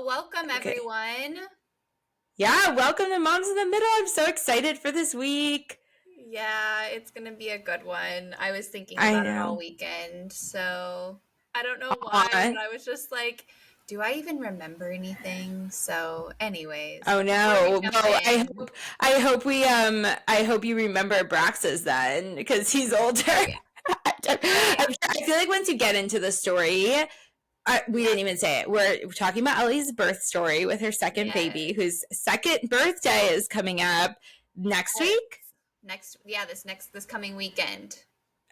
Welcome Okay. everyone. Yeah, welcome to Moms in the Middle. I'm so excited for this week. Yeah, it's gonna be a good one. I was thinking I about it all know. weekend, so I don't know why, Aw. but I was just like, do I even remember anything? So, anyways, Oh before we no. jump Well, I in, hope I hope we I hope you remember Brax's then because he's older. oh yeah, right? I feel like once you get into the story, we Yeah, didn't even say it. We're talking about Ellie's birth story with her second yes, baby, whose second birthday is coming up next yes. week. This coming weekend.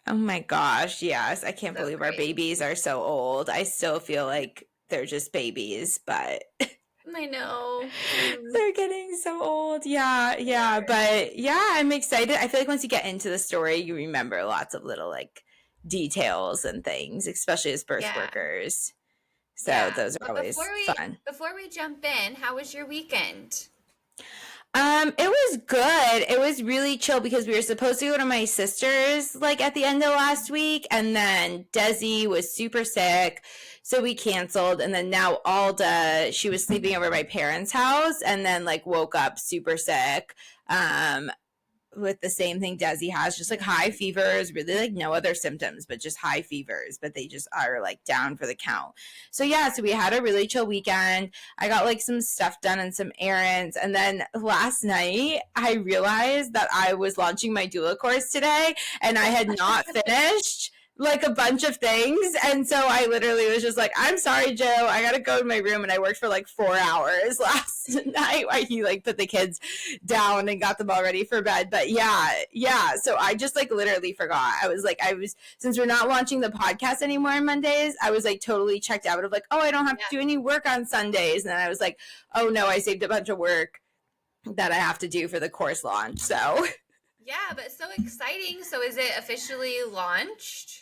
Oh my gosh, yes. I can't So believe our crazy. babies are so old. I still feel like they're just babies, but I know. they're getting so old. Yeah, They yeah. are. But yeah, I'm excited. I feel like once you get into the story, you remember lots of little like details and things, especially as birth Yeah, workers. So yeah. those are But always fun. before we jump in, how was your weekend? It was good. It was really chill because we were supposed to go to my sister's like at the end of last week, and then Desi was super sick, so we canceled. And then now Alda, she was sleeping over at my parents' house, and then like woke up super sick. With the same thing Desi has, just like high fevers, really like no other symptoms, but just high fevers, but they just are like down for the count. So yeah, so we had a really chill weekend. I got like some stuff done and some errands. And then last night I realized that I was launching my doula course today and I had not finished like a bunch of things. And so I literally was just like, I'm sorry, Joe, I gotta go to my room. And I worked for like 4 hours last night while he like put the kids down and got them all ready for bed. But yeah. So I just like literally forgot. Since we're not launching the podcast anymore on Mondays, I was like totally checked out of like, oh, I don't have to do any work on Sundays. And then I was like, oh no, I saved a bunch of work that I have to do for the course launch. So Yeah, but so exciting. So is it officially launched?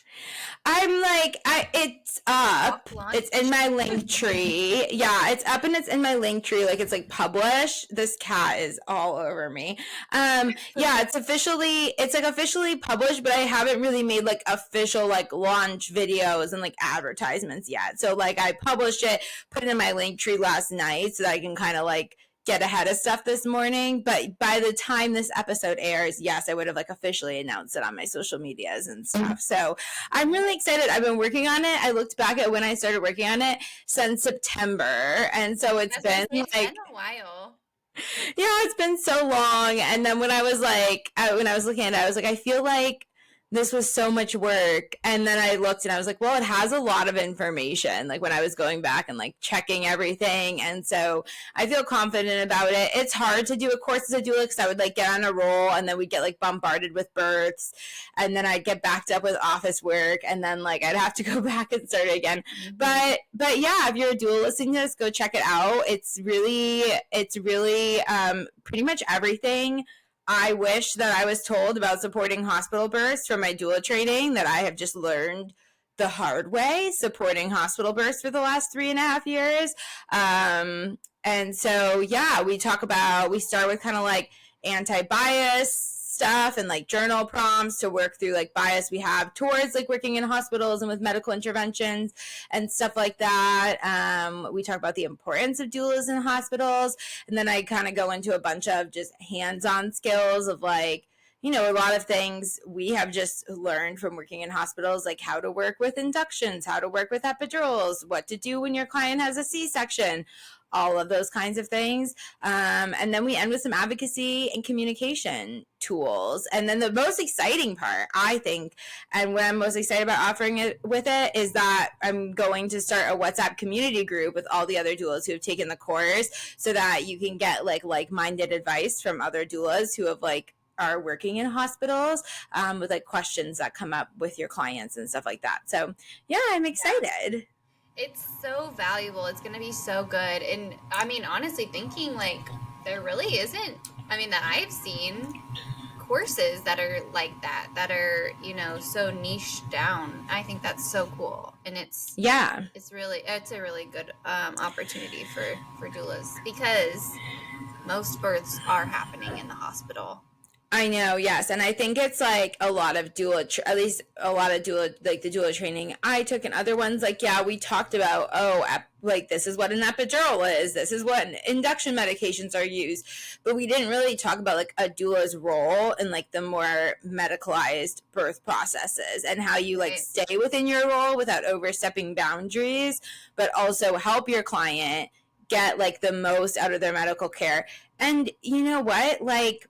I'm like, it's up. Soft launch? It's in my link tree. Yeah, it's up and it's in my link tree. Like it's like published. This cat is all over me. Yeah, it's like officially published, but I haven't really made like official like launch videos and like advertisements yet. So like I published it, put it in my link tree last night so that I can kind of like get ahead of stuff this morning. But by the time this episode airs, yes, I would have like officially announced it on my social medias and stuff. So I'm really excited. I've been working on it. I looked back at when I started working on it since September. And so it's been It's like, been a while. yeah, it's been so long. And then when I was looking at it, I was like, I feel like this was so much work. And then I looked and I was like, well, it has a lot of information, like when I was going back and like checking everything. And so I feel confident about it. It's hard to do a course as a doula because I would like get on a roll and then we'd get like bombarded with births. And then I'd get backed up with office work. And then like I'd have to go back and start again. Mm-hmm. But yeah, if you're a doula listening to this, go check it out. It's really pretty much everything I wish that I was told about supporting hospital births from my doula training that I have just learned the hard way supporting hospital births for the last 3.5 years. And so, yeah, we start with kind of like anti-bias stuff and like journal prompts to work through like bias we have towards like working in hospitals and with medical interventions and stuff like that. We talk about the importance of doulas in hospitals, and then I kind of go into a bunch of just hands-on skills of like, you know, a lot of things we have just learned from working in hospitals, like how to work with inductions, how to work with epidurals, what to do when your client has a C-section, all of those kinds of things. And then we end with some advocacy and communication tools. And then the most exciting part, I think, and what I'm most excited about offering it with it is that I'm going to start a WhatsApp community group with all the other doulas who have taken the course so that you can get like-minded advice from other doulas who have like are working in hospitals with like questions that come up with your clients and stuff like that. So yeah, I'm excited. It's so valuable. It's going to be so good. And I mean, honestly, thinking like there really isn't, I mean, that I've seen courses that are like that are, you know, so niche down. I think that's so cool. And it's a really good opportunity for doulas because most births are happening in the hospital. I know, yes. And I think it's like a lot of at least a lot of doula, like the doula training I took and other ones, like, yeah, we talked about, like this is what an epidural is, this is what induction medications are used. But we didn't really talk about like a doula's role in like the more medicalized birth processes and how you like Right. stay within your role without overstepping boundaries, but also help your client get like the most out of their medical care. And you know what? Like,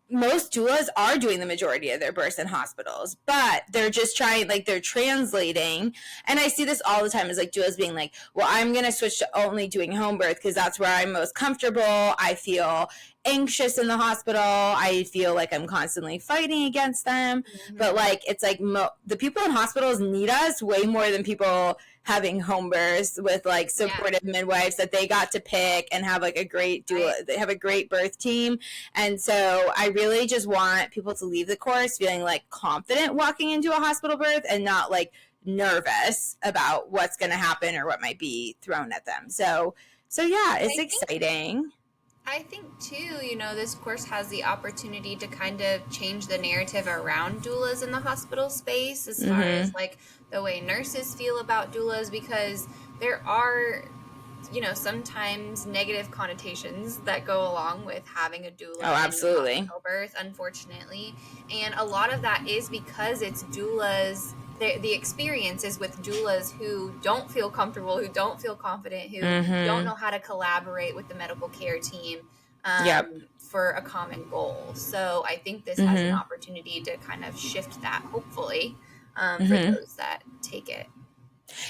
most doulas are doing the majority of their births in hospitals, but they're just trying, like, they're translating. And I see this all the time, is like doulas being like, well, I'm going to switch to only doing home birth because that's where I'm most comfortable. I feel anxious in the hospital. I feel like I'm constantly fighting against them. Mm-hmm. But like, it's like the people in hospitals need us way more than people having home births with like supportive midwives that they got to pick and have like a great doula. They have a great birth team. And so I really just want people to leave the course feeling like confident walking into a hospital birth and not like nervous about what's going to happen or what might be thrown at them. So yeah, it's exciting. I think too, this course has the opportunity to kind of change the narrative around doulas in the hospital space as far as like the way nurses feel about doulas, because there are, sometimes negative connotations that go along with having a doula. Oh, absolutely. In birth, unfortunately. And a lot of that is because it's doulas. The experience is with doulas who don't feel comfortable, who don't feel confident, who don't know how to collaborate with the medical care team for a common goal. So I think this has an opportunity to kind of shift that, hopefully, for those that take it.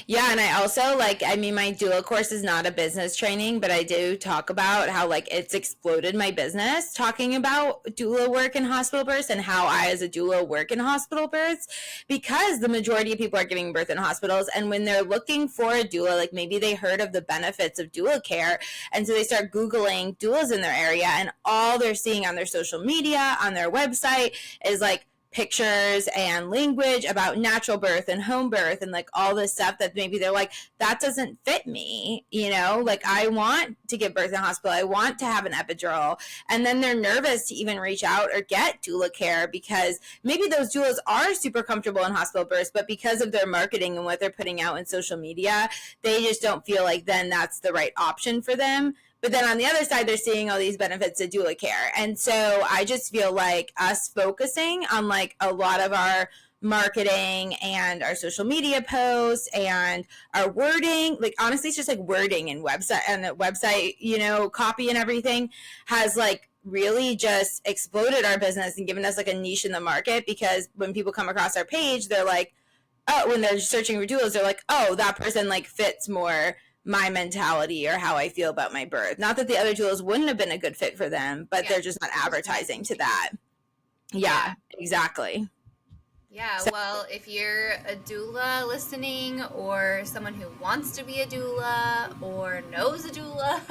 Yeah, and I also my doula course is not a business training, but I do talk about how like it's exploded my business talking about doula work in hospital births and how I as a doula work in hospital births, because the majority of people are giving birth in hospitals, and when they're looking for a doula, like maybe they heard of the benefits of doula care, and so they start Googling doulas in their area, and all they're seeing on their social media, on their website is like pictures and language about natural birth and home birth and like all this stuff that maybe they're like, that doesn't fit me, like I want to give birth in a hospital, I want to have an epidural, and then they're nervous to even reach out or get doula care because maybe those doulas are super comfortable in hospital births, but because of their marketing and what they're putting out in social media, they just don't feel like then that's the right option for them. But then on the other side, they're seeing all these benefits of doula care. And so I just feel like us focusing on like a lot of our marketing and our social media posts and our wording, like honestly, it's just like wording and website, copy and everything has like really just exploded our business and given us like a niche in the market, because when people come across our page, they're like, oh, when they're searching for doulas, they're like, oh, that person like fits more my mentality or how I feel about my birth. Not that the other doulas wouldn't have been a good fit for them, but they're just not advertising to that. Yeah, exactly. Yeah, well, if you're a doula listening, or someone who wants to be a doula, or knows a doula,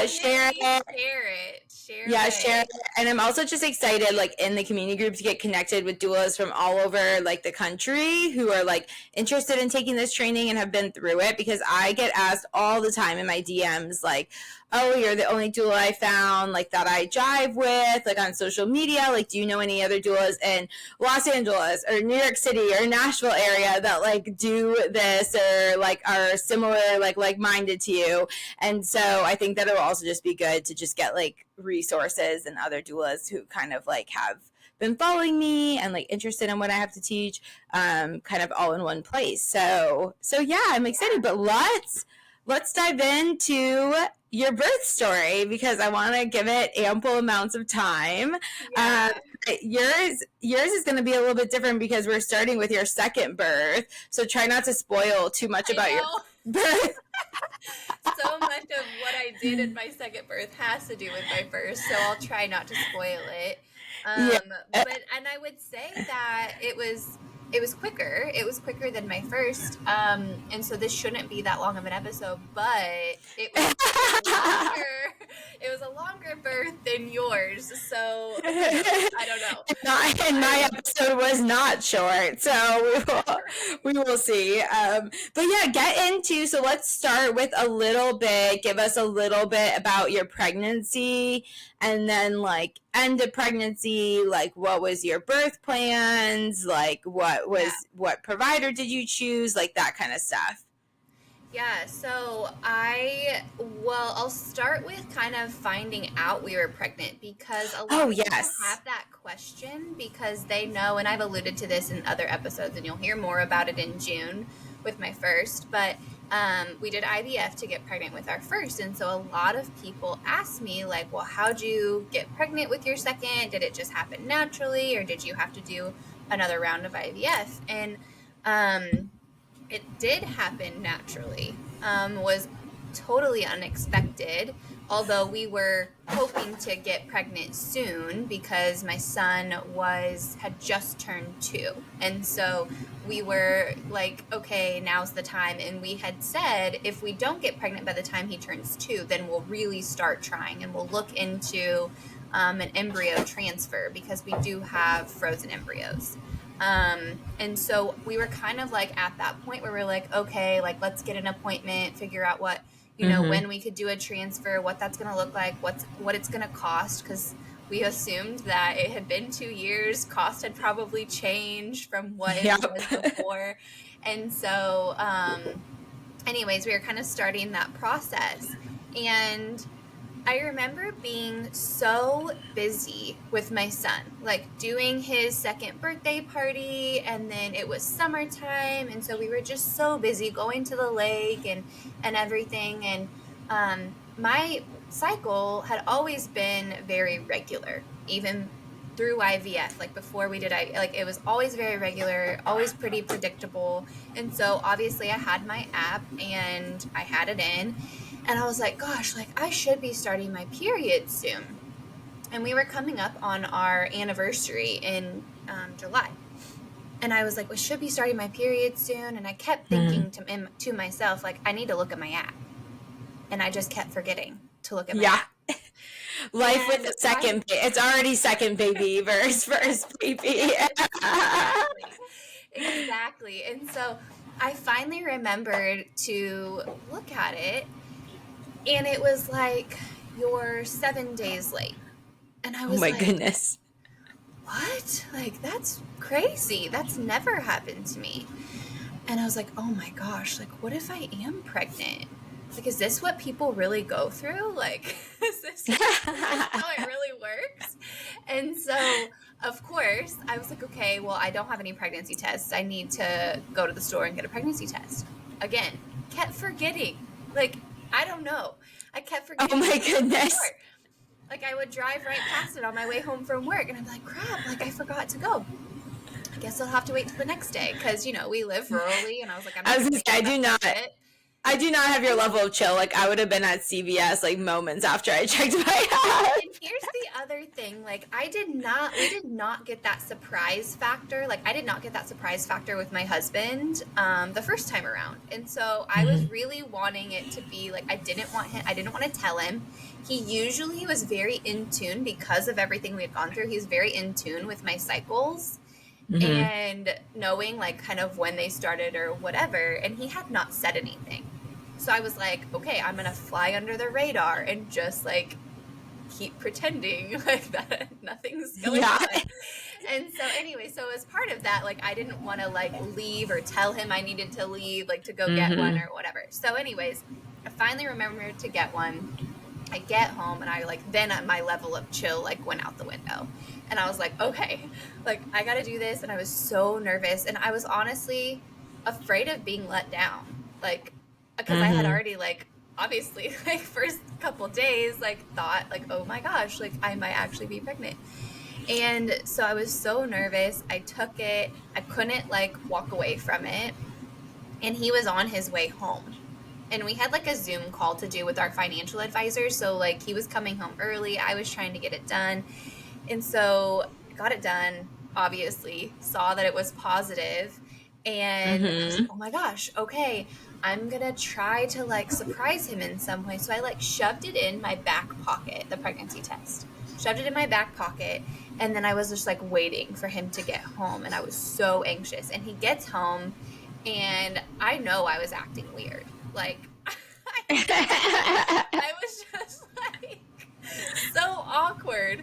share it. Share it. And I'm also just excited, like in the community group, to get connected with doulas from all over like the country who are like interested in taking this training and have been through it, because I get asked all the time in my DMs like, oh, you're the only doula I found like that I jive with, like on social media, like do you know any other doulas in Los Angeles or New York City or Nashville area that like do this or like are similar, like-minded to you? And so I think that it will also just be good to just get like resources and other doulas who kind of like have been following me and like interested in what I have to teach, kind of all in one place. So yeah, I'm excited, but let's dive into your birth story, because I want to give it ample amounts of time. Yours is going to be a little bit different because we're starting with your second birth, so try not to spoil too much about your birth. So much of what I did in my second birth has to do with my first, so I'll try not to spoil it. And I would say that it was quicker. It was quicker than my first. And so this shouldn't be that long of an episode, but it was longer It was a longer birth than yours, so I don't know. And my episode was not short, so we will see. But yeah, get into. So let's start with a little bit. Give us a little bit about your pregnancy, and then like end of pregnancy. Like, what was your birth plans? Like, what provider did you choose? Like that kind of stuff. Yeah, so I'll start with kind of finding out we were pregnant because a lot Oh of people yes. have that question because they know, and I've alluded to this in other episodes, and you'll hear more about it in June with my first, but we did IVF to get pregnant with our first. And so a lot of people ask me, like, well, how'd you get pregnant with your second? Did it just happen naturally, or did you have to do another round of IVF? And it did happen naturally, was totally unexpected, although we were hoping to get pregnant soon because my son had just turned 2. And so we were like, okay, now's the time. And we had said, if we don't get pregnant by the time he turns 2, then we'll really start trying and we'll look into an embryo transfer because we do have frozen embryos. And so we were kind of like at that point where we're like, okay, like let's get an appointment, figure out what, when we could do a transfer, what that's going to look like, what it's going to cost. Cause we assumed that it had been 2 years, cost had probably changed from what it was before. And so, anyways, we were kind of starting that process, and I remember being so busy with my son, like doing his second birthday party, and then it was summertime, and so we were just so busy going to the lake and everything, and my cycle had always been very regular, even through IVF. Like before we did, it was always very regular, always pretty predictable, and so obviously I had my app and I had it in. And I was like, gosh, like I should be starting my period soon. And we were coming up on our anniversary in July. And I was like, well, should be starting my period soon. And I kept thinking to myself, like, I need to look at my app. And I just kept forgetting to look at my app. Life with a second, it's already second baby versus first baby. Exactly. And so I finally remembered to look at it. And it was like, you're 7 days late. And I was oh my goodness. What? Like, that's crazy. That's never happened to me. And I was like, oh my gosh, like, what if I am pregnant? Like, is this what people really go through? Like, is this how it really works? And so, of course, I was like, okay, well, I don't have any pregnancy tests. I need to go to the store and get a pregnancy test. Again, kept forgetting. Like, I don't know. I kept forgetting. Oh my goodness. Like I would drive right past it on my way home from work and I'd be like, crap, like I forgot to go. I guess I'll have to wait till the next day because, we live rurally, and I was like, I do not have your level of chill. Like I would have been at CVS like moments after I checked my app. And here's the other thing, like we did not get that surprise factor. Like I did not get that surprise factor with my husband the first time around. And so I was really wanting it to be like, I didn't want to tell him. He usually was very in tune because of everything we had gone through. He's very in tune with my cycles and knowing like kind of when they started or whatever. And he had not said anything. So I was like, okay, I'm going to fly under the radar and just like keep pretending like that nothing's going on. And so anyway, so as part of that, like I didn't want to like leave or tell him I needed to leave, like to go get one or whatever. So anyways, I finally remembered to get one. I get home and I then my level of chill like went out the window, and I was like, okay, like I got to do this. And I was so nervous, and I was honestly afraid of being let down, like because I had already like obviously like first couple days like thought like, oh my gosh, like I might actually be pregnant. And so I was so nervous. I took it. I couldn't like walk away from it. And he was on his way home. And we had like a Zoom call to do with our financial advisor. So like he was coming home early. I was trying to get it done. And so I got it done, obviously, saw that it was positive. And I was like, oh my gosh, okay. I'm gonna try to like surprise him in some way. So I like shoved it in my back pocket, the pregnancy test. Shoved it in my back pocket, and then I was just like waiting for him to get home, and I was so anxious. And he gets home, and I know I was acting weird. Like I was just like so awkward.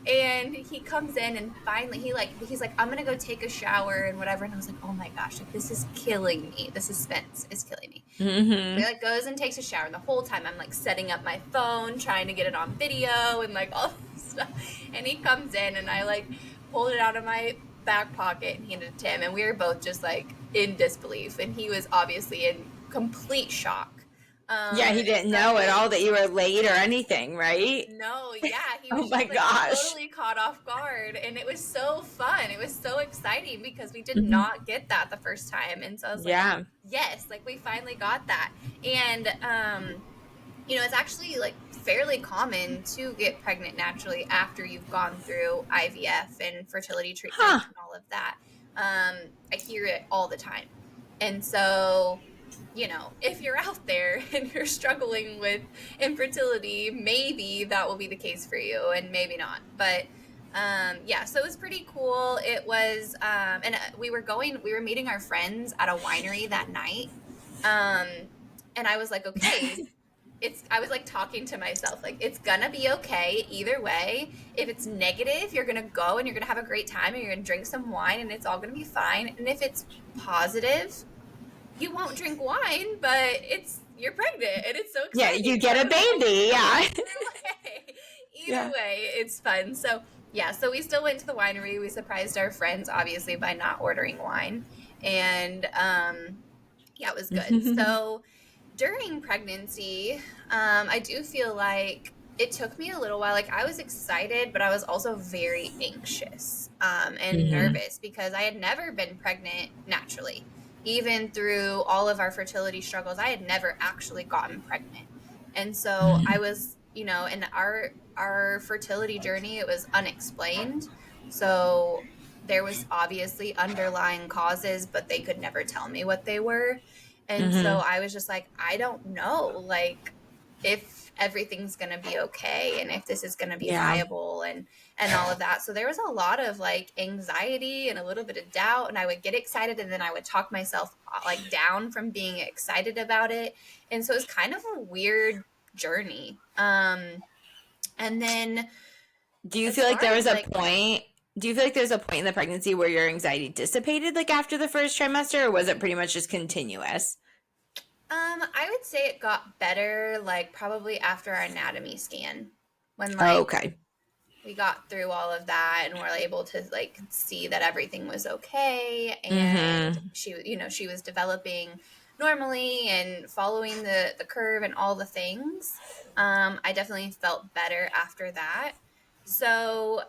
And he comes in and finally he's like, I'm gonna go take a shower and whatever. And I was like, oh my gosh, like this is killing me. The suspense is killing me. So he like goes and takes a shower. And the whole time I'm like setting up my phone, trying to get it on video and like all this stuff. And he comes in and I like pulled it out of my back pocket and handed it to him. And we were both just like in disbelief. And he was obviously in complete shock. Yeah, he didn't So know it at all that was you were late or anything, right? no, yeah, he Oh was my just like gosh. totally caught off guard, and it was so fun. It was so exciting because we did Mhm. not get that the first time, and so I was like, Yeah. yes, like we finally got that. And it's actually like fairly common to get pregnant naturally after you've gone through IVF and fertility treatments Huh. and all of that. I hear it all the time. And so, if you're out there and you're struggling with infertility, maybe that will be the case for you and maybe not. But yeah, so it was pretty cool. It was, and we were meeting our friends at a winery that night. Um, and I was like, okay, I was like talking to myself, like, it's gonna be okay either way. If it's negative, you're gonna go and you're gonna have a great time and you're gonna drink some wine and it's all gonna be fine. And if it's positive, you won't drink wine, but you're pregnant and it's so Yeah, exciting. you So get I a was like, baby. Yeah. either Yeah. way, it's fun. So yeah, so we still went to the winery. We surprised our friends, obviously, by not ordering wine. And yeah, it was good. So during pregnancy, I do feel like it took me a little while. Like I was excited, but I was also very anxious and Mhm. nervous because I had never been pregnant naturally. Even through all of our fertility struggles, I had never actually gotten pregnant. And so I was, in our fertility journey, it was unexplained. So there was obviously underlying causes, but they could never tell me what they were. And so Mhm. I was just like, I don't know, like if everything's going to be okay and if this is going to be Yeah. viable and all of that. So there was a lot of like anxiety and a little bit of doubt, and I would get excited and then I would talk myself like down from being excited about it. And so it was kind of a weird journey. And then Do you as feel like far there as was a like point? Do you feel like there's a point in the pregnancy where your anxiety dissipated, like after the first trimester, or was it pretty much just continuous? I would say it got better like probably after our anatomy scan when Oh, like okay. we got through all of that and were able to like see that everything was okay, and Mm-hmm. she was developing normally and following the curve and all the things. I definitely felt better after that. So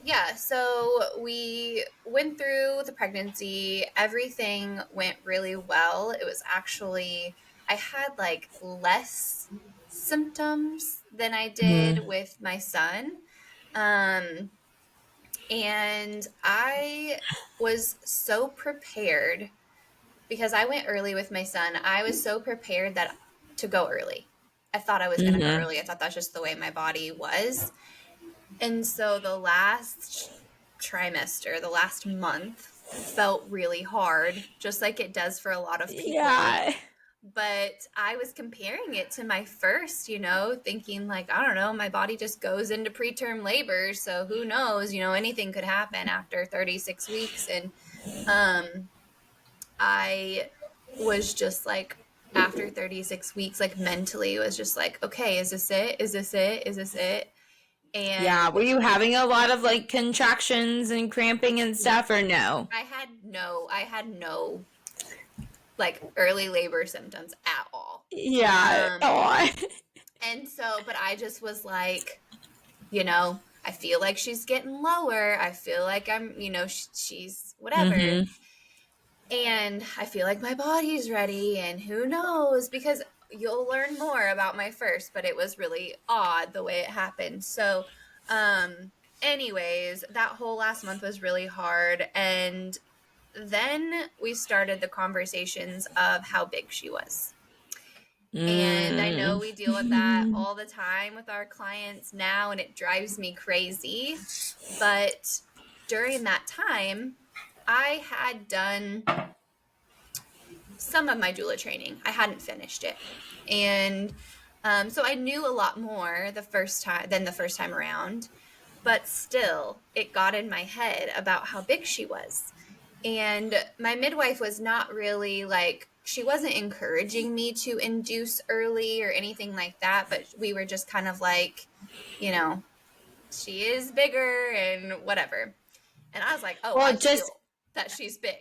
yeah, so we went through the pregnancy. Everything went really well. It was actually, I had like less symptoms than I did Mm-hmm. with my son. Um, and I was so prepared because I went early with my son. I was so prepared that to go early. I thought I was going to go Mm-hmm. early. I thought that's just the way my body was. And so the last trimester, the last month, felt really hard, just like it does for a lot of people. Yeah. But I was comparing it to my first, thinking like, I don't know, my body just goes into preterm labor. So who knows, anything could happen after 36 weeks. And um, I was just like, after 36 weeks, like mentally, was just like, okay, is this it? Is this it? Is this it? Yeah. And Were you having a lot of like contractions and cramping and no, stuff, or no? I had no like early labor symptoms at all. Yeah. Um, Oh. and so, but I just was like, I feel like she's getting lower. I feel like she's whatever. Mm-hmm. And I feel like my body's ready, and who knows, because you'll learn more about my first, but it was really odd the way it happened. So, anyways, that whole last month was really hard. And then we started the conversations of how big she was. And I know we deal with that Mm. all the time with our clients now, and it drives me crazy. But during that time, I had done some of my doula training. I hadn't finished it. And so I knew a lot more the first time around, but still it got in my head about how big she was. And my midwife was not really like, she wasn't encouraging me to induce early or anything like that, but we were just kind of like, you know, she is bigger and whatever. And I was like, oh, I Well, just feel that she's big.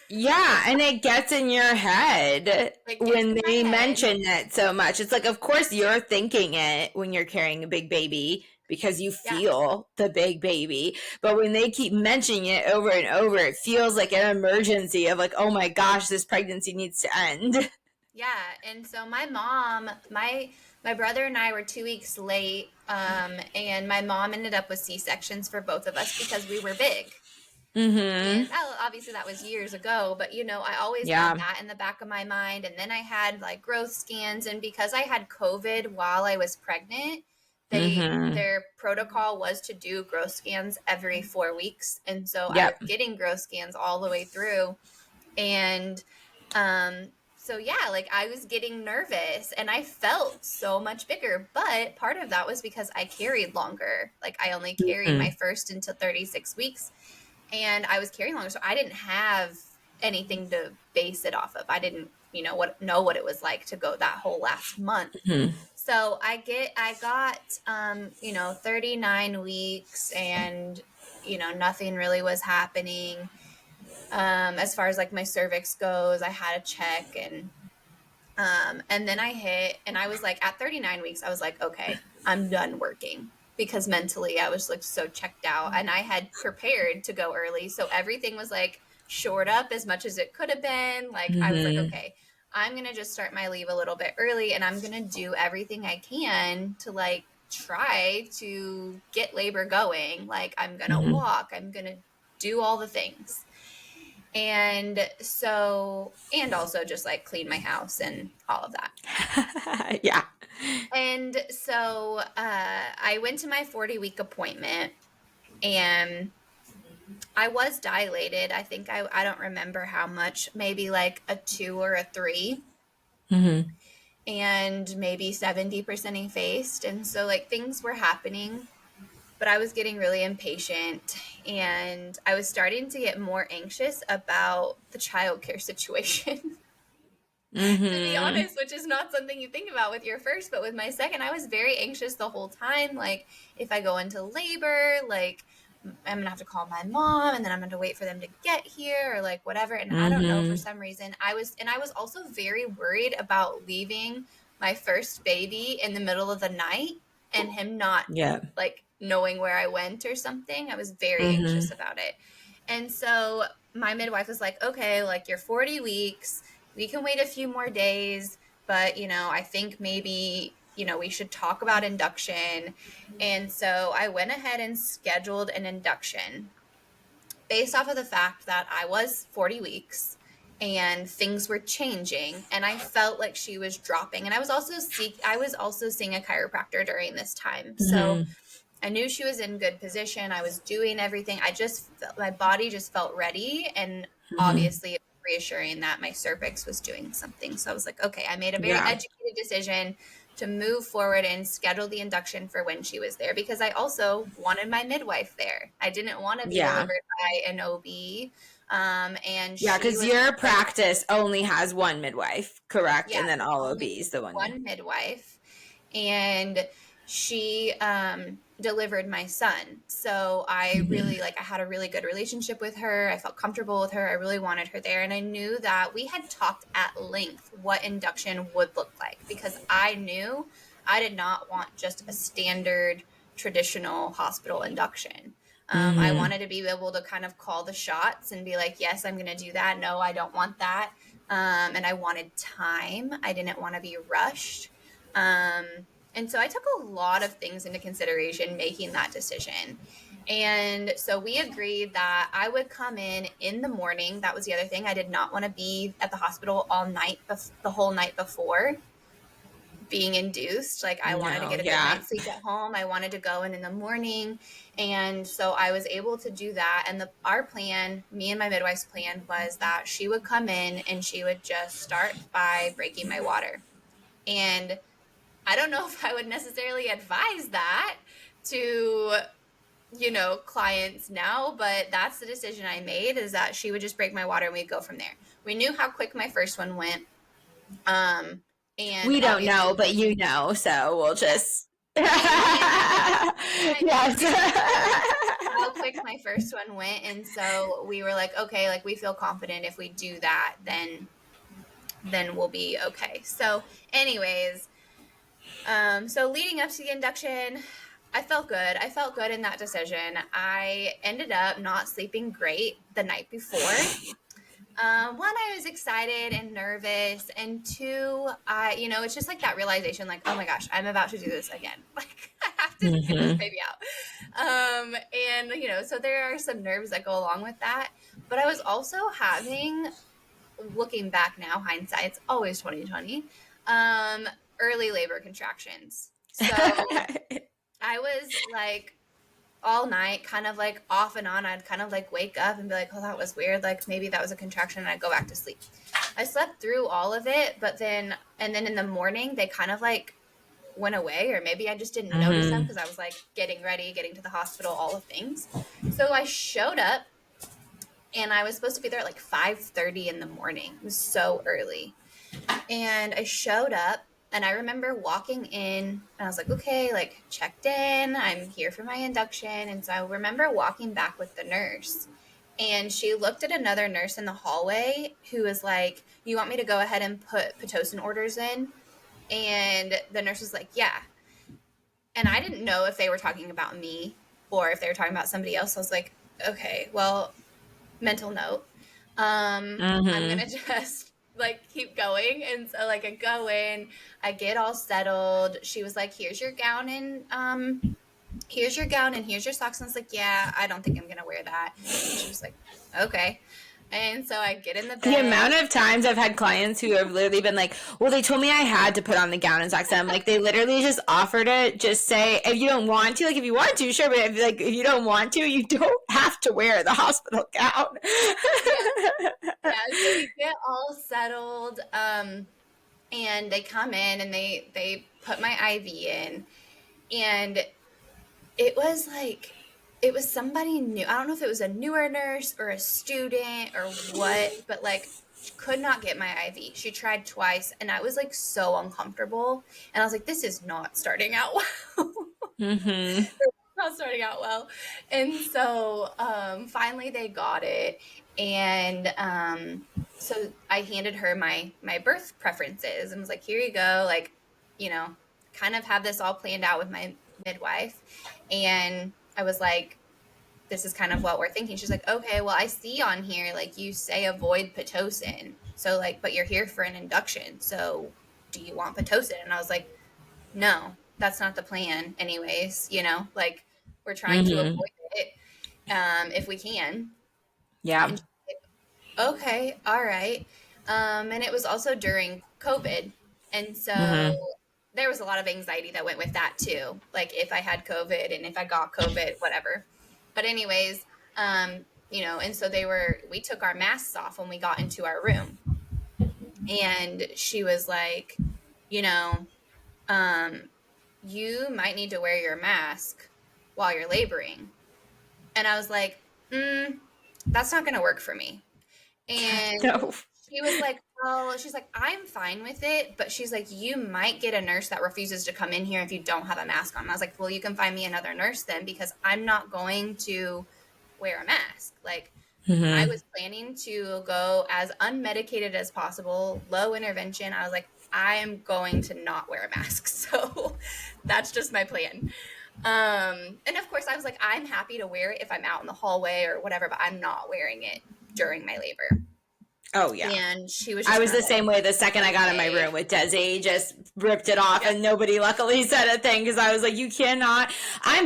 yeah, and it gets in your head It gets when in my they head. mention it so much. It's like, of course, you're thinking it when you're carrying a big baby because you Yeah. feel the big baby. But when they keep mentioning it over and over, it feels like an emergency of like, oh my gosh, this pregnancy needs to end. Yeah, and so my mom, my brother and I were 2 weeks late, and my mom ended up with C-sections for both of us because we were big. Mm-hmm. And obviously that was years ago, but I always had Yeah. that in the back of my mind. And then I had like growth scans, and because I had COVID while I was pregnant, Mm-hmm. their protocol was to do growth scans every 4 weeks, and so I was Yep. getting growth scans all the way through. And so yeah, like I was getting nervous and I felt so much bigger, but part of that was because I carried longer. Like I only carried Mm-hmm. my first until 36 weeks, and I was carrying longer, so I didn't have anything to base it off of. I didn't, know what it was like to go that whole last month. Mm-hmm. So I got 39 weeks, and nothing really was happening. As far as like my cervix goes, I had a check, and then I hit, and I was like, at 39 weeks, I was like, okay, I'm done working, because mentally I was like so checked out, and I had prepared to go early. So everything was like shored up as much as it could have been. Like I was like, Mm-hmm. okay, I'm going to just start my leave a little bit early, and I'm going to do everything I can to like try to get labor going. Like I'm going to Mm-hmm. walk, I'm going to do all the things. And so, and also just like clean my house and all of that. Yeah. And so I went to my 40-week appointment, and I was dilated. I think I don't remember how much, maybe like a 2 or a 3, Mm-hmm. and maybe 70% effaced. And so like things were happening, but I was getting really impatient, and I was starting to get more anxious about the childcare situation. To be Mm-hmm. honest, which is not something you think about with your first, but with my second, I was very anxious the whole time. Like, if I go into labor, like, I'm gonna have to call my mom, and then I'm gonna wait for them to get here, or like whatever. And I don't know, for Mm-hmm. some reason, I was also very worried about leaving my first baby in the middle of the night and him not Yeah. like knowing where I went or something. I was very Mm-hmm. anxious about it. And so my midwife was like, okay, like you're 40 weeks, we can wait a few more days, but I think maybe, we should talk about induction. And so I went ahead and scheduled an induction based off of the fact that I was 40 weeks and things were changing, and I felt like she was dropping. And I was also seeing a chiropractor during this time. So Mm-hmm. I knew she was in good position. I was doing everything. I just felt, my body just felt ready, and Mm-hmm. obviously it was reassuring that my cervix was doing something. So I was like, okay, I made a very Yeah. educated decision to move forward and schedule the induction for when she was there, because I also wanted my midwife there. I didn't want to be Yeah. delivered by an OB. And Yeah, she because was your like, practice only has one midwife, correct? yeah, And then all only OBs, the one. one midwife, and she delivered my son. So I Mm-hmm. really I had a really good relationship with her. I felt comfortable with her. I really wanted her there, and I knew that we had talked at length what induction would look like, because I knew I did not want just a standard traditional hospital induction. I Mm-hmm. wanted to be able to kind of call the shots and be like, yes, I'm going to do that. No, I don't want that. And I wanted time. I didn't want to be rushed. Um, and so I took a lot of things into consideration making that decision. And so we agreed that I would come in the morning. That was the other thing. I did not want to be at the hospital all night, the whole night before being induced. Like, I wanted to No, get a good yeah. night's sleep at home. I wanted to go in the morning. And so I was able to do that. And our plan, me and my midwife's plan, was that she would come in and she would just start by breaking my water. And I don't know if I would necessarily advise that to, clients now, but that's the decision I made, is that she would just break my water and we'd go from there. We knew how quick my first one went. And We don't know, obviously, but you know, so we'll just I did yes. how quick my first one went. And so we were like, okay, like, we feel confident if we do that, then we'll be okay. So anyways, so leading up to the induction, I felt good. I felt good in that decision. I ended up not sleeping great the night before. One, I was excited and nervous, and two, it's just like that realization, like, oh my gosh, I'm about to do this again. Like, I have to get this baby out. And so there are some nerves that go along with that. But I was also having, looking back now, hindsight's always 2020, early labor contractions. So I was like, all night, kind of like off and on. I'd kind of like wake up and be like, oh, that was weird. Like, maybe that was a contraction, and I'd go back to sleep. I slept through all of it, and then in the morning, they kind of like went away, or maybe I just didn't notice them because I was like getting ready, getting to the hospital, all the things. So I showed up, and I was supposed to be there at like 5:30 in the morning. It was so early. And I showed up, and I remember walking in, and I was like, okay, like, checked in. I'm here for my induction. And so I remember walking back with the nurse, and she looked at another nurse in the hallway who was like, you want me to go ahead and put Pitocin orders in? And the nurse was like, yeah. And I didn't know if they were talking about me or if they were talking about somebody else. I was like, okay, well, mental note. I'm going to just like keep going. And so like I go in, I get all settled. She was like, here's your gown and here's your socks. And I was like, yeah, I don't think I'm going to wear that. And she was like, okay. And so I get in the The bed. amount of times I've had clients who have literally been like, well, they told me I had to put on the gown and socks. And I'm like, they literally just offered it. Just say, if you don't want to, like, if you want to, sure. But if you don't want to, you don't have to wear the hospital gown. Yeah, so we get all settled. And they come in and they put my IV in. And it was like, it was somebody new. I don't know if it was a newer nurse or a student or what, but like, she could not get my IV. She tried twice, and I was like so uncomfortable. And I was like, this is not starting out well. Not starting out well. And so finally they got it. And so I handed her my birth preferences and was like, here you go. Like, kind of have this all planned out with my midwife. And I was like, this is kind of what we're thinking. She's like, okay, well, I see on here, like, you say avoid Pitocin. So like, but you're here for an induction. So do you want Pitocin? And I was like, no, that's not the plan anyways. Like, we're trying to avoid it if we can. Yeah. And she's like, okay, all right. And it was also during COVID. And so there was a lot of anxiety that went with that too. Like, if I had COVID and if I got COVID, whatever. But anyways, and so we took our masks off when we got into our room. And she was like, you might need to wear your mask while you're laboring. And I was like, that's not going to work for me. And No. she was like, well, she's like, I'm fine with it. But she's like, you might get a nurse that refuses to come in here if you don't have a mask on. And I was like, well, you can find me another nurse then, because I'm not going to wear a mask. Like, I was planning to go as unmedicated as possible, low intervention. I was like, I am going to not wear a mask. So that's just my plan. And of course I was like, I'm happy to wear it if I'm out in the hallway or whatever, but I'm not wearing it during my labor. Oh, yeah. And she was I just was kind the of same like, way the second I got in my okay. room with Desi, just ripped it off, Yep. and nobody luckily said a thing because I was like, you cannot. I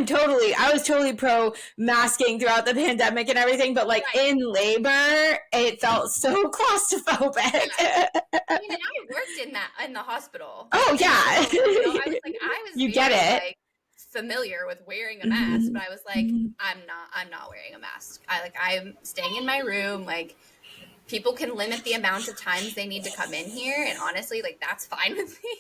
was totally pro masking throughout the pandemic and everything, but like Right. in labor, it felt so claustrophobic. Yeah. I mean, and I worked in the hospital. Oh, And so, yeah. I was like, I was You get very it. like familiar with wearing a mask, Mm-hmm. but I was like, I'm not wearing a mask. I'm staying in my room. Like, people can limit the amount of times they need to come in here, and honestly, like, that's fine with me.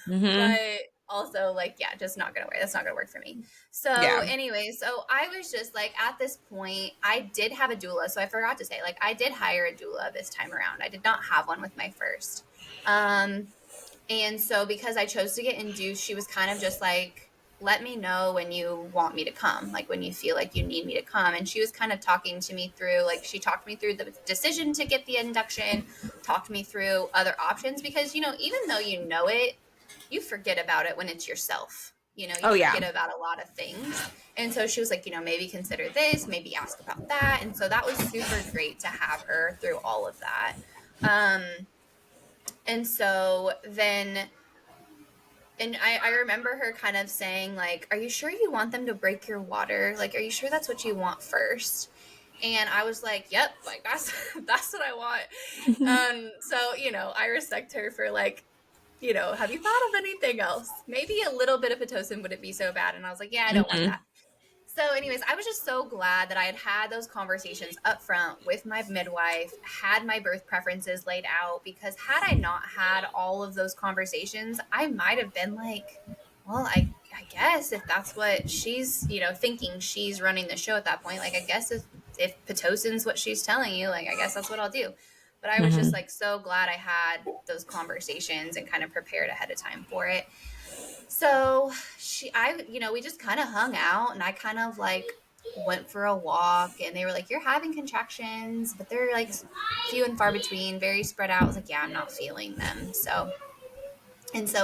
Mm-hmm. But also, like, yeah, just not gonna work. That's not gonna work for me. So Yeah. anyway, so I was just like, at this point, I did have a doula. So I forgot to say, like, I did hire a doula this time around. I did not have one with my first. And so because I chose to get induced, she was kind of just like, let me know when you want me to come, like when you feel like you need me to come. And she was kind of talking to me through, like, she talked me through the decision to get the induction, talked me through other options, because, even though you know it, you forget about it when it's yourself. You Oh, yeah. forget about a lot of things. And so she was like, maybe consider this, maybe ask about that. And so that was super great to have her through all of that. And so then, and I remember her kind of saying, like, are you sure you want them to break your water? Like, are you sure that's what you want first? And I was like, yep, like, that's what I want. So, I respect her for, like, have you thought of anything else? Maybe a little bit of Pitocin wouldn't be so bad. And I was like, yeah, I don't want Mm-hmm. that. So, anyways, I was just so glad that I had those conversations up front with my midwife, had my birth preferences laid out, because had I not had all of those conversations, I might have been like, well, I guess if that's what she's, thinking she's running the show at that point, like, I guess if Pitocin's what she's telling you, like, I guess that's what I'll do. But I was just Mm-hmm. like so glad I had those conversations and kind of prepared ahead of time for it. So we just kind of hung out, and I kind of like went for a walk, and they were like, you're having contractions, but they're like few and far between, very spread out. I was like, yeah, I'm not feeling them. So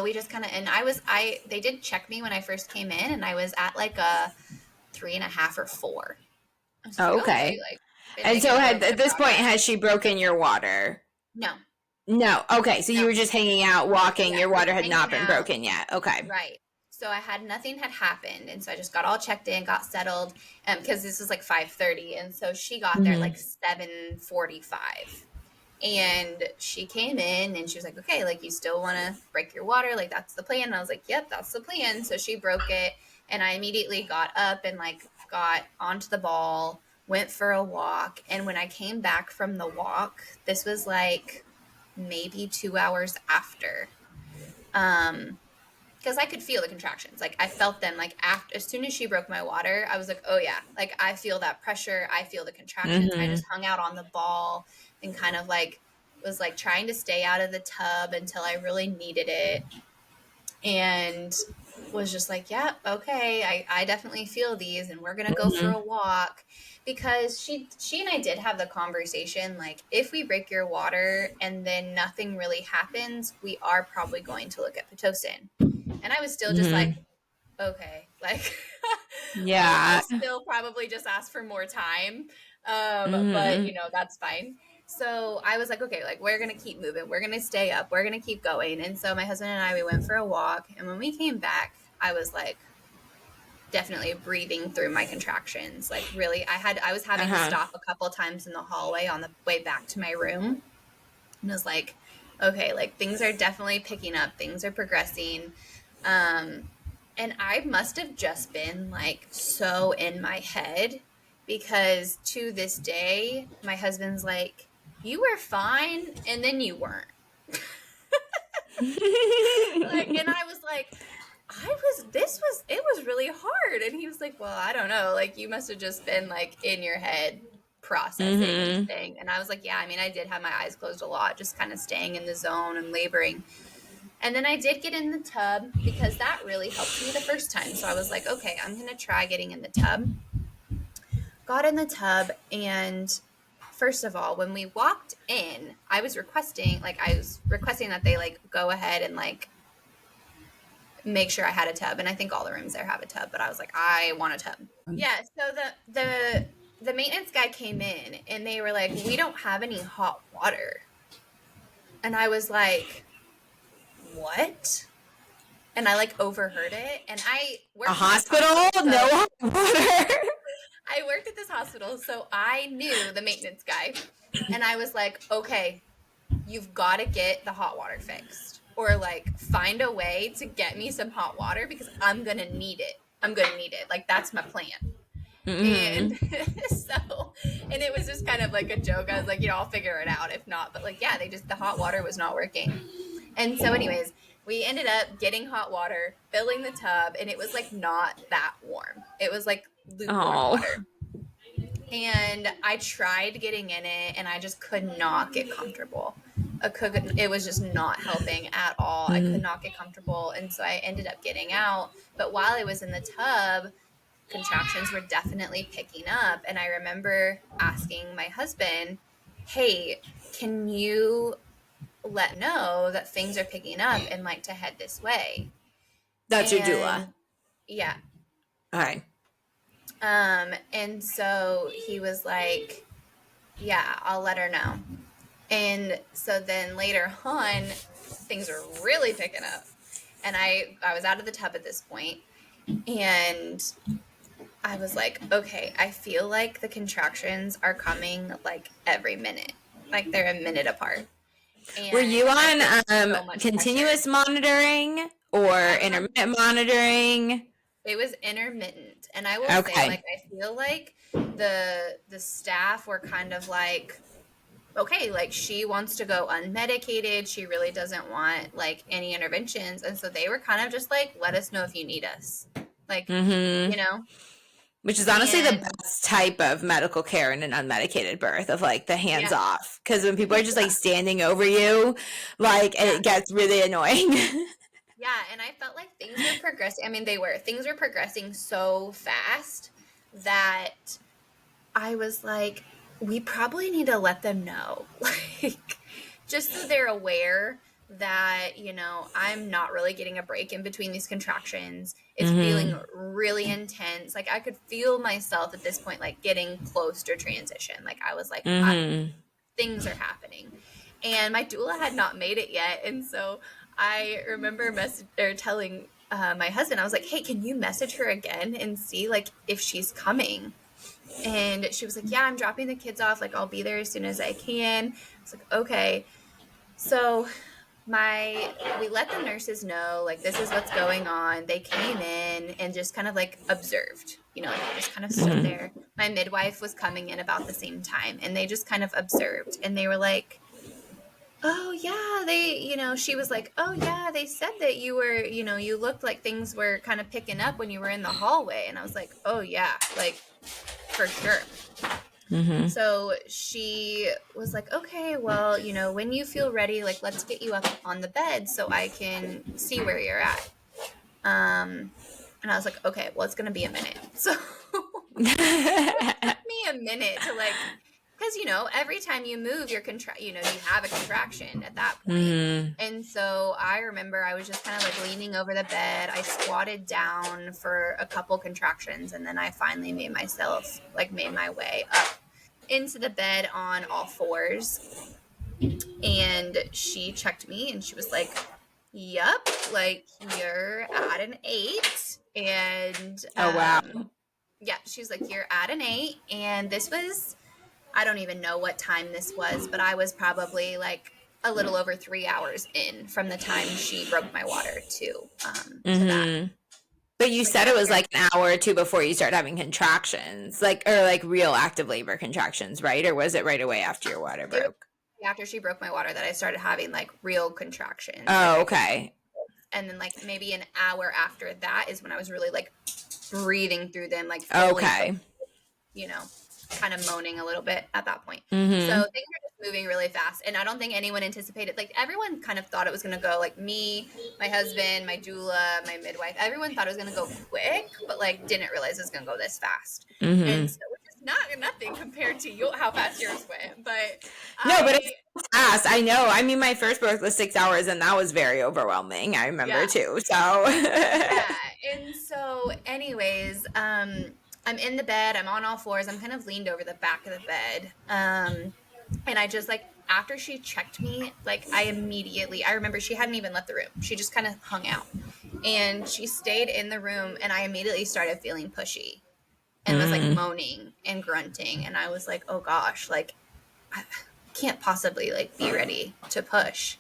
we just kind of, and they did check me when I first came in, and I was at like a 3.5 or 4. I was just Oh, like, okay, okay. like, been And making so a little bit at of this point, progress. has she broken your water? No, No. Okay. So you no. were just hanging out, walking. Yeah, Your water had not hanging been out. broken yet. Okay. Right. So nothing had happened, and so I just got all checked in, got settled, because this was like 5:30, and so she got there at Mm-hmm. like 7:45, and she came in and she was like, "Okay, like, you still want to break your water? Like, that's the plan." And I was like, "Yep, that's the plan." So she broke it, and I immediately got up and like got onto the ball, went for a walk, and when I came back from the walk, this was like maybe 2 hours after. Because I could feel the contractions. Like, I felt them, like, after, as soon as she broke my water, I was like, oh yeah, like, I feel that pressure. I feel the contractions. I Mm-hmm. just hung out on the ball and kind of like was like trying to stay out of the tub until I really needed it, and was just like, yeah, okay, I definitely feel these, and we're gonna go for Mm-hmm. a walk. Because she and I did have the conversation, like, if we break your water and then nothing really happens, we are probably going to look at Pitocin. And I was still just like, Mm-hmm. okay, like, I'll Yeah. still probably just ask for more time. But Mm-hmm. that's fine. So I was like, okay, like, we're gonna keep moving, we're gonna stay up, we're gonna keep going. And so my husband and I, we went for a walk, and when we came back, I was like definitely breathing through my contractions. Like, really, I was having to Uh-huh. stop a couple times in the hallway on the way back to my room, and I was like, okay, like, things are definitely picking up, things are progressing. Um, and I must have just been like so in my head, because to this day, my husband's like, you were fine, and then you weren't. Like, and I was like, it was really hard. And he was like, well, I don't know. Like, you must have just been like in your head processing and Mm-hmm. staying. And I was like, yeah, I mean, I did have my eyes closed a lot, just kind of staying in the zone and laboring. And then I did get in the tub, because that really helped me the first time. So I was like, okay, I'm going to try getting in the tub. Got in the tub, and first of all, when we walked in, I was requesting that they like go ahead and like make sure I had a tub. And I think all the rooms there have a tub, but I was like, I want a tub. Yeah, so the maintenance guy came in, and they were like, we don't have any hot water. And I was like, what? And I like overheard it. And I worked A at this hospital? so No hot water. I worked at this hospital, so I knew the maintenance guy. And I was like, okay, you've got to get the hot water fixed, or like find a way to get me some hot water because I'm going to need it. I'm going to need it. Like, that's my plan. And and it was just kind of like a joke. I was like, I'll figure it out if not. But like, yeah, the hot water was not working. And so anyways, we ended up getting hot water, filling the tub, and it was like not that warm. It was like lukewarm water. And I tried getting in it and I just could not get comfortable. It was just not helping at all. I could not get comfortable. And so I ended up getting out. But while I was in the tub, contractions were definitely picking up. And I remember asking my husband, hey, can you let know that things are picking up and like to head this way? That's your doula. Yeah. All right. And so he was like, yeah, I'll let her know. And so then later on, things were really picking up. And I was out of the tub at this point, and I was like, okay, I feel like the contractions are coming like every minute. Like they're a minute apart. And were you on so continuous monitoring or intermittent monitoring? It was intermittent. And I will say, like, I feel like the staff were kind of like, okay, like she wants to go unmedicated. She really doesn't want like any interventions. And so they were kind of just like, let us know if you need us. Like, Which is honestly the best type of medical care in an unmedicated birth, of like the hands off. Because when people are just like standing over you, like it gets really annoying. Yeah, and I felt like things were progressing. I mean, things were progressing so fast that I was like, we probably need to let them know, like, just so they're aware that, I'm not really getting a break in between these contractions. It's feeling really intense. Like, I could feel myself at this point, like, getting close to transition. Like, I was like, things are happening. And my doula had not made it yet. And so I remember telling my husband, I was like, hey, can you message her again and see, like, if she's coming? And she was like, yeah, I'm dropping the kids off. Like, I'll be there as soon as I can. I was like, okay. So we let the nurses know, like, this is what's going on. They came in and just kind of like observed, like just kind of stood there. My midwife was coming in about the same time, and they just kind of observed, and they were like, oh yeah, she was like, oh yeah, they said that you were, you looked like things were kind of picking up when you were in the hallway. And I was like, oh yeah, like for sure. So she was like, okay, well, when you feel ready, like, let's get you up on the bed so I can see where you're at. And I was like, okay, well, it's going to be a minute. So it took me a minute to like, because, every time you move, you have a contraction at that point. And so I remember I was just kind of like leaning over the bed. I squatted down for a couple contractions, and then I finally made my way up into the bed on all fours. And she checked me, and she was like, yup, like, you're at an 8. And oh, wow. Yeah, she was like, you're at an 8. And this was, I don't even know what time this was, but I was probably like a little over 3 hours in from the time she broke my water to that. But you said it was like an hour or two before you started having contractions, or like real active labor contractions, right? Or was it right away after your water broke? After she broke my water that I started having like real contractions. Oh, okay. And then like maybe an hour after that is when I was really like breathing through them, like fully, okay, kind of moaning a little bit at that point. So things are just moving really fast, and I don't think anyone anticipated, like, everyone kind of thought it was going to go, like, me, my husband, my doula, my midwife, everyone thought it was going to go quick, but like didn't realize it was going to go this fast. And so it's nothing compared to how fast yours went, but but it's fast. I know. I mean, my first birth was 6 hours, and that was very overwhelming. I remember too. So and so anyways, I'm in the bed, I'm on all fours, I'm kind of leaned over the back of the bed, and I just like after she checked me, like I remember she hadn't even left the room. She just kind of hung out and she stayed in the room, and I immediately started feeling pushy and was like moaning and grunting. And I was like, oh gosh, like I can't possibly like be ready to push.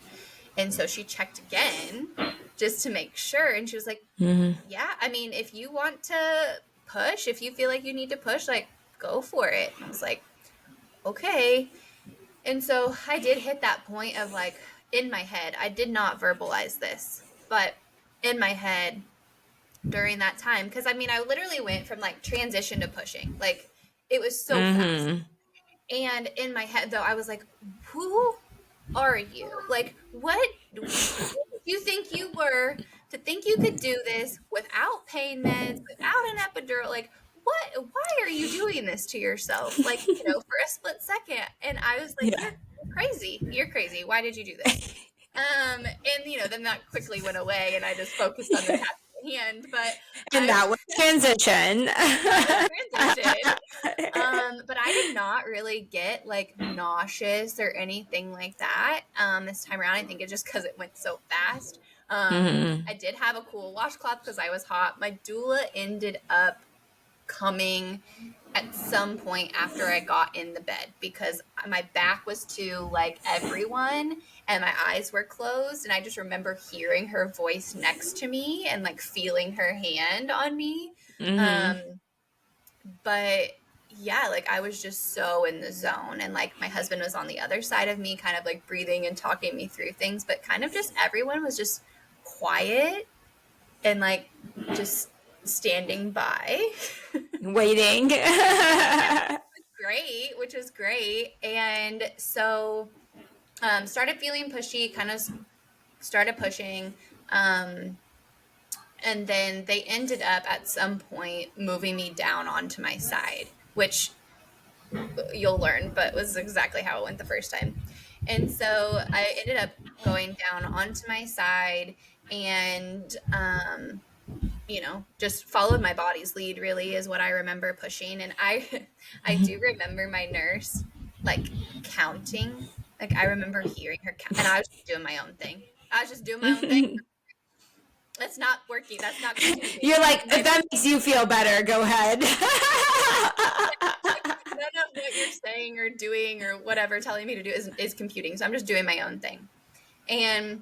And so she checked again just to make sure. And she was like, yeah, I mean, if you want to push, if you feel like you need to push, like go for it. And I was like, okay. And so I did hit that point of like in my head, I did not verbalize this, but in my head during that time, because I mean, I literally went from like transition to pushing. Like it was so fast. And in my head, though, I was like, who are you? Like, what do you think you were to think you could do this without pain meds, without an epidural? Like, why are you doing this to yourself? Like, for a split second. And I was like, Yeah. you're crazy. You're crazy. Why did you do this? And then that quickly went away and I just focused on the task at hand. But And that was transition. that was transition. But I did not really get like nauseous or anything like that this time around. I think it's just because it went so fast. I did have a cool washcloth because I was hot. My doula ended up coming at some point after I got in the bed because my back was to like everyone and my eyes were closed, and I just remember hearing her voice next to me and like feeling her hand on me. But yeah, like I was just so in the zone, and like my husband was on the other side of me kind of like breathing and talking me through things, but kind of just everyone was just quiet and like just standing by. Waiting. Which was great. And so started feeling pushy, kind of started pushing. And then they ended up at some point moving me down onto my side, which you'll learn, but was exactly how it went the first time. And so I ended up going down onto my side and, just followed my body's lead, really, is what I remember pushing. And I do remember my nurse like counting. Like I remember hearing her count, and I was just doing my own thing. That's not working. That's not contributing. You're like, if that makes you feel better, go ahead. None of what you're saying or doing or whatever telling me to do is computing. So I'm just doing my own thing. And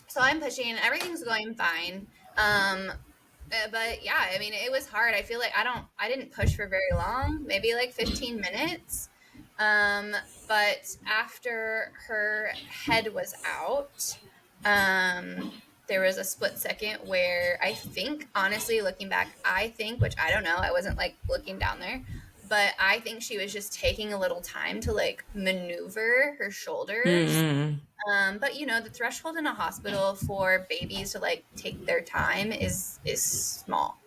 so I'm pushing and everything's going fine. But yeah, I mean, it was hard. I feel like I didn't push for very long, maybe like 15 minutes. But after her head was out, there was a split second where I think, honestly, looking back, which I don't know, I wasn't like looking down there, but I think she was just taking a little time to like maneuver her shoulders. But the threshold in a hospital for babies to like take their time is small.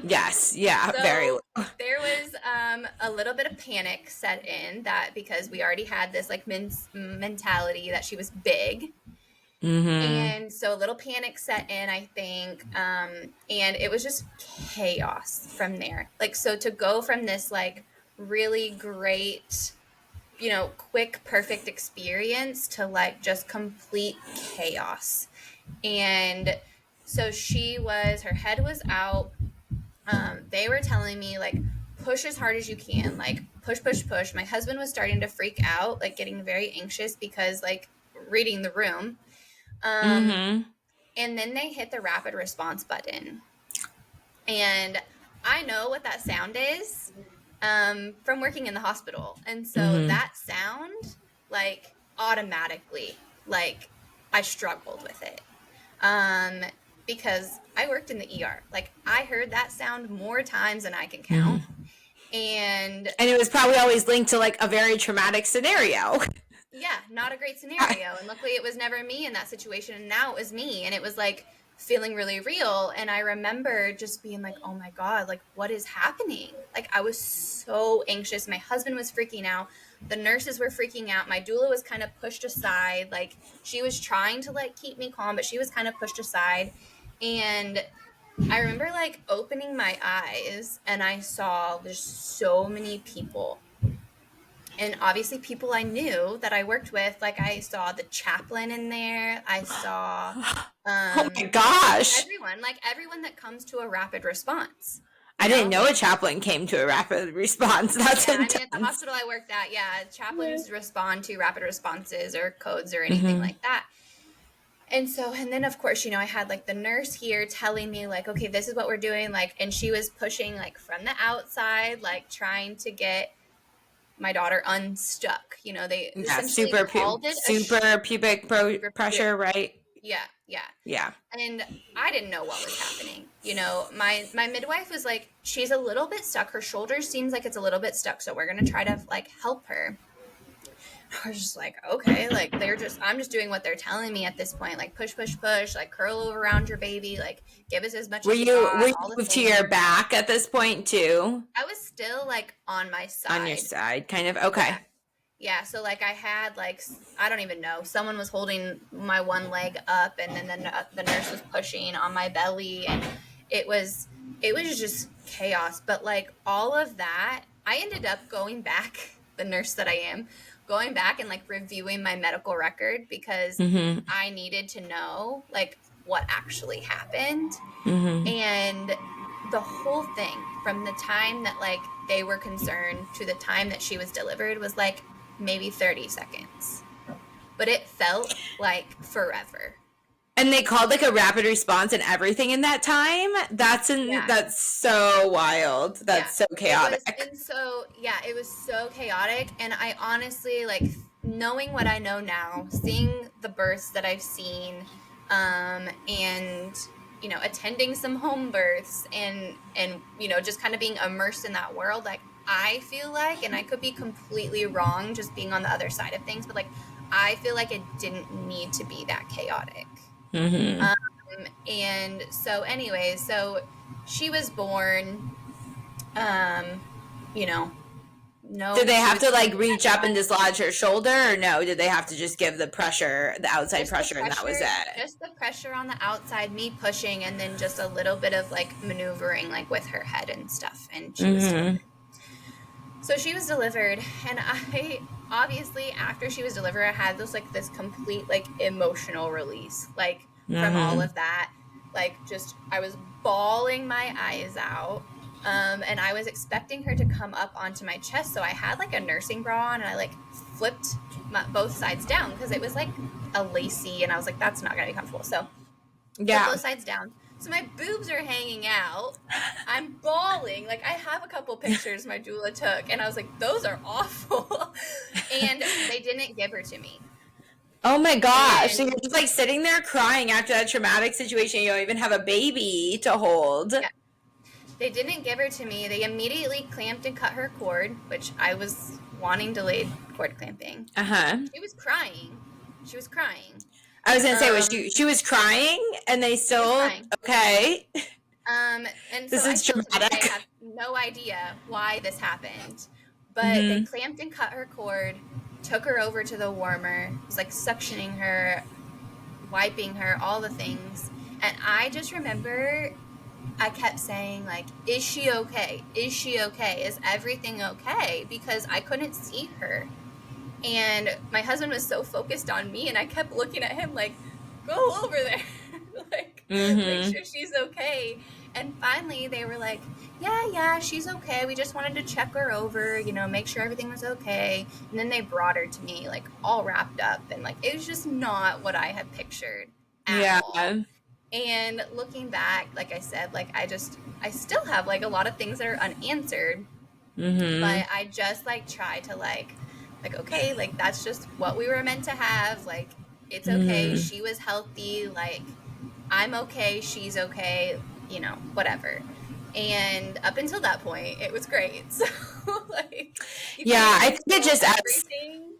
Yes. Yeah. So very low. there was a little bit of panic set in that because we already had this like mentality that she was big. And so a little panic set in, I think, and it was just chaos from there. Like, so to go from this like really great, quick, perfect experience to like just complete chaos. And so her head was out. They were telling me like, push as hard as you can, like push, push, push. My husband was starting to freak out, like getting very anxious because like reading the room. And then they hit the rapid response button. And I know what that sound is from working in the hospital. And so that sound, like automatically, like I struggled with it. Because I worked in the ER. Like I heard that sound more times than I can count. And it was probably always linked to like a very traumatic scenario. Yeah, not a great scenario. And luckily it was never me in that situation. And now it was me. And it was like feeling really real. And I remember just being like, oh my God, like what is happening? Like I was so anxious. My husband was freaking out. The nurses were freaking out. My doula was kind of pushed aside. Like she was trying to like keep me calm, but she was kind of pushed aside. And I remember like opening my eyes and I saw just so many people And obviously people I knew that I worked with, like I saw the chaplain in there. I saw Oh my um gosh. everyone that comes to a rapid response, I didn't know a chaplain came to a rapid response. That's Yeah, I mean, at the intense. hospital I worked at, yeah, chaplains respond to rapid responses or codes or anything Mm-hmm. like that. And then of course, I had like the nurse here telling me like, okay, this is what we're doing. Like, and she was pushing like from the outside, like trying to get my daughter unstuck. They Yeah, essentially called it a super pubic super pubic. pressure, right? Yeah, yeah. Yeah. And I didn't know what was happening. My midwife was like, she's a little bit stuck. Her shoulder seems like it's a little bit stuck, so we're gonna try to like help her. I was just like, okay, like I'm just doing what they're telling me at this point. Like push, push, push, like curl over around your baby, like give us as much as you Were got, you all the moved to things. your back at this point too? I was still like on my On your side. side, kind of. Yeah. Okay. Yeah, so like I had like I don't even know. Someone was holding my one leg up, and then the nurse was pushing on my belly, and it was it was just chaos. But like all of that, I ended up going back, the nurse that I am, going back and like reviewing my medical record because Mm-hmm. I needed to know like what actually happened. Mm-hmm. And the whole thing from the time that like they were concerned to the time that she was delivered was like maybe 30 seconds, but it felt like forever. And they called like a rapid response and everything in that time. Yeah, That's so wild. yeah, That's so it was. chaotic. And so yeah, it was so chaotic. And I honestly, like, knowing what I know now, seeing the births that I've seen, and attending some home births, and just kind of being immersed in that world, like I feel like, and I could be completely wrong just being on the other side of things, but like I feel like it didn't need to be that chaotic. Mm-hmm. um, and so anyways, so she was born, um you know Did no, they she have was to born like reach up and dislodge her shoulder, or no? Did they have to just give the pressure, the outside just the pressure, and that was pressure it? just the pressure on the outside, me pushing, and then just a little bit of like maneuvering like with her head and stuff, and she was Mm-hmm. delivered. So she was delivered, and I obviously, after she was delivered, I had this complete like emotional release, like from all Mm-hmm. of that. Like, just I was bawling my eyes out. And I was expecting her to come up onto my chest, so I had like a nursing bra on, and I like flipped both sides down because it was like a lacy, and I was like, that's not gonna be comfortable. So flip Yeah. both sides down. So my boobs are hanging out. I'm bawling. Like, I have a couple pictures my doula took, and I was like, those are awful. And they didn't give her to me. Oh my gosh. So you're And just like sitting there crying after that traumatic situation. You don't even have a baby to hold. yeah, they didn't give her to me. They immediately clamped and cut her cord, which I was wanting delayed cord clamping. Uh-huh. She was crying. She was crying. I was gonna say, was Um, she was crying and they she was still crying. okay? And so This I is still to this day traumatic. have no idea why this happened. But they Mm-hmm. clamped and cut her cord, took her over to the warmer, was like suctioning her, wiping her, all the things. And I just remember I kept saying, like, is she okay? Is she okay? Is everything okay? Because I couldn't see her. And my husband was so focused on me, and I kept looking at him like, go over there. Like, make Mm-hmm. sure she's okay. And finally they were like, yeah, she's okay. We just wanted to check her over, make sure everything was okay. And then they brought her to me like all wrapped up, and like it was just not what I had pictured at Yeah. all. And looking back, like I said, like I still have like a lot of things that are unanswered, Mm-hmm. but I just like try to like okay, like that's just what we were meant to have. Like, it's okay. Mm-hmm. She was healthy. Like, I'm okay. She's okay. Whatever. And up until that point, it was great. So like, you Yeah, can't I think it control just everything.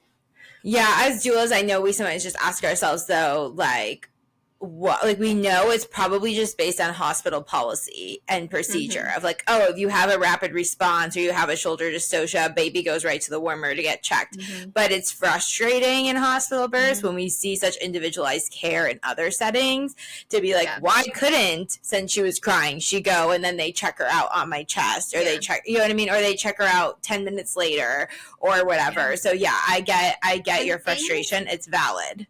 yeah, as doulas, I know we sometimes just ask ourselves though, like, what, like, we know it's probably just based on hospital policy and procedure of like, oh, if you have a rapid response or you have a shoulder dystocia, baby goes right to the warmer to get checked. But it's frustrating in hospital births when we see such individualized care in other settings to be like, why couldn't, since she was crying, she go and then they check her out on my chest, or they check, you know what I mean, or they check her out 10 minutes later or whatever. So yeah, I get your frustration. It's valid.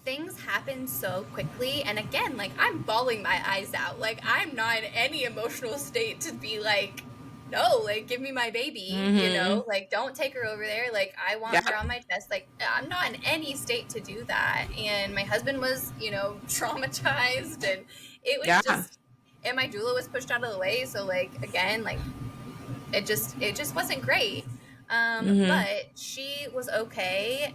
Things happen so quickly, and again, like, I'm bawling my eyes out. Like, I'm not in any emotional state to be like, no, like, give me my baby, you know, like, don't take her over there, like, I want her on my chest. Like, I'm not in any state to do that. And my husband was, you know, traumatized, and it was just, and my doula was pushed out of the way, so, like, again, like, it just wasn't great. But she was okay.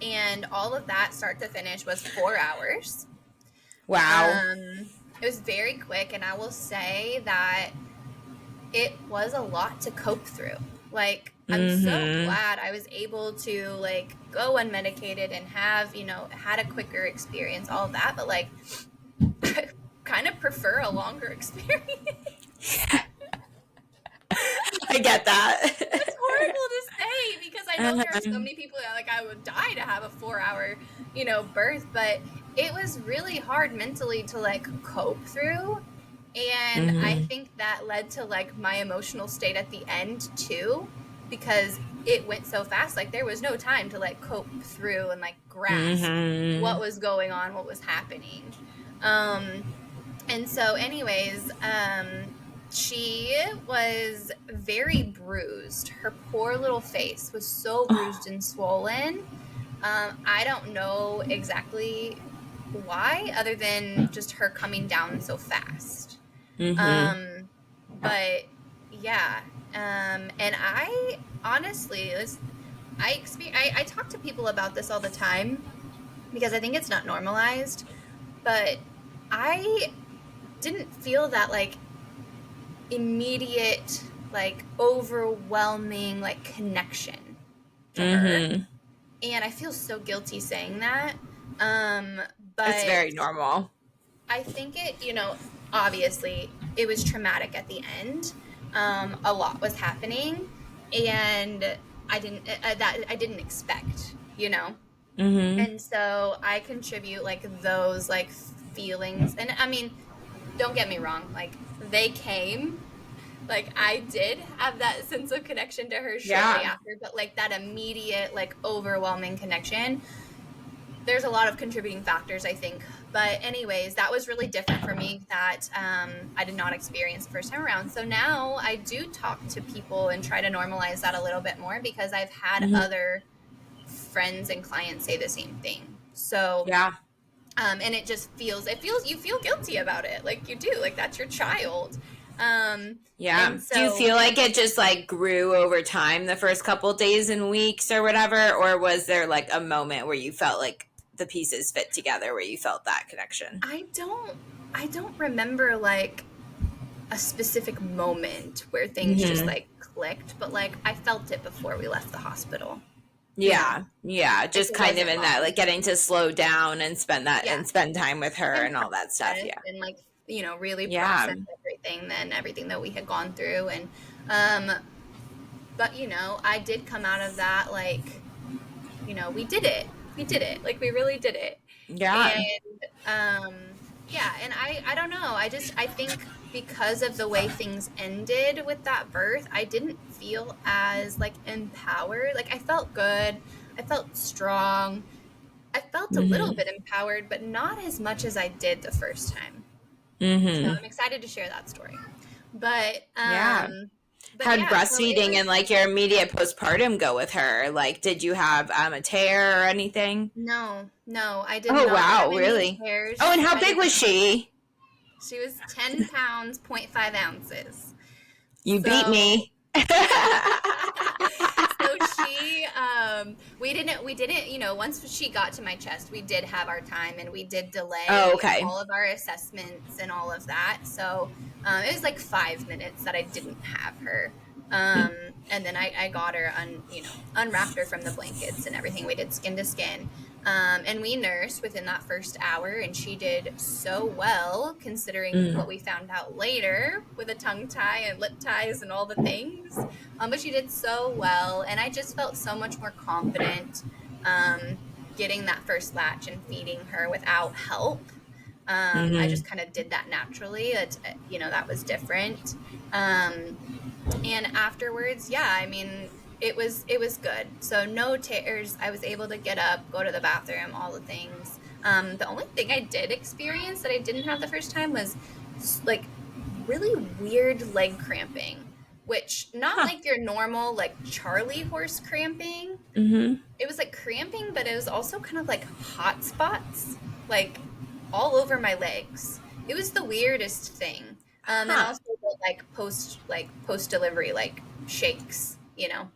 And all of that, start to finish, was 4 hours. Wow. It was very quick, and I will say that it was a lot to cope through. Like, I'm so glad I was able to, like, go unmedicated and have, you know, had a quicker experience, all of that. But, like, I kind of prefer a longer experience. I get that. It's horrible to say, because I know there are so many people that, like, I would die to have a 4-hour, you know, birth, but it was really hard mentally to, like, cope through. And I think that led to, like, my emotional state at the end too, because it went so fast. Like, there was no time to, like, cope through and, like, grasp what was going on, what was happening. And so anyways, she was very bruised. Her poor little face was so bruised and swollen. I don't know exactly why, other than just her coming down so fast. But yeah, and I honestly, I talk to people about this all the time because I think it's not normalized, but I didn't feel that, like, immediate, like, overwhelming, like, connection to her. And I feel so guilty saying that. But it's very normal. I think it, you know, obviously it was traumatic at the end. A lot was happening, and I didn't expect, you know. And so I contribute, like, those, like, feelings. And I mean, don't get me wrong, like, they came. Like, I did have that sense of connection to her shortly after, but, like, that immediate, like, overwhelming connection, there's a lot of contributing factors, I think. But anyways, that was really different for me, that I did not experience the first time around. So now I do talk to people and try to normalize that a little bit more, because I've had other friends and clients say the same thing. So and it just feels, you feel guilty about it. Like, you do, like, that's your child. So, do you feel like it just, like, grew over time the first couple days and weeks or whatever, or was there, like, a moment where you felt like the pieces fit together, where you felt that connection? I don't remember, like, a specific moment where things just, like, clicked, but, like, I felt it before we left the hospital. Just kind of in that, like, getting to slow down and spend time with her and all that stuff. And, like, you know, really process everything that we had gone through. And but, you know, I did come out of that, like, you know, we did it, like, we really did it. And and I don't know, I think because of the way things ended with that birth, I didn't feel as, like, empowered. Like, I felt good, I felt strong, I felt a little bit empowered, but not as much as I did the first time. So I'm excited to share that story. But how'd breastfeeding and, like, your immediate postpartum go with her? Like, did you have a tear or anything? No, I did not. Oh, wow, really? Tears. Oh, and how big was she? She was 10 pounds, 0.5 ounces. You beat me. So she, we didn't, you know, once she got to my chest, we did have our time, and we did delay all of our assessments and all of that. So it was like 5 minutes that I didn't have her. And then I got her, unwrapped her from the blankets and everything. We did skin to skin. And we nursed within that first hour, and she did so well considering what we found out later with a tongue tie and lip ties and all the things. But she did so well, and I just felt so much more confident getting that first latch and feeding her without help. I just kind of did that naturally. That was different. And afterwards, yeah, I mean, it was good. So no tears. I was able to get up, go to the bathroom, all the things. The only thing I did experience that I didn't have the first time was like really weird leg cramping, which not like your normal like Charlie horse cramping. It was like cramping, but it was also kind of like hot spots, like all over my legs. It was the weirdest thing. And also the, post delivery like shakes, you know.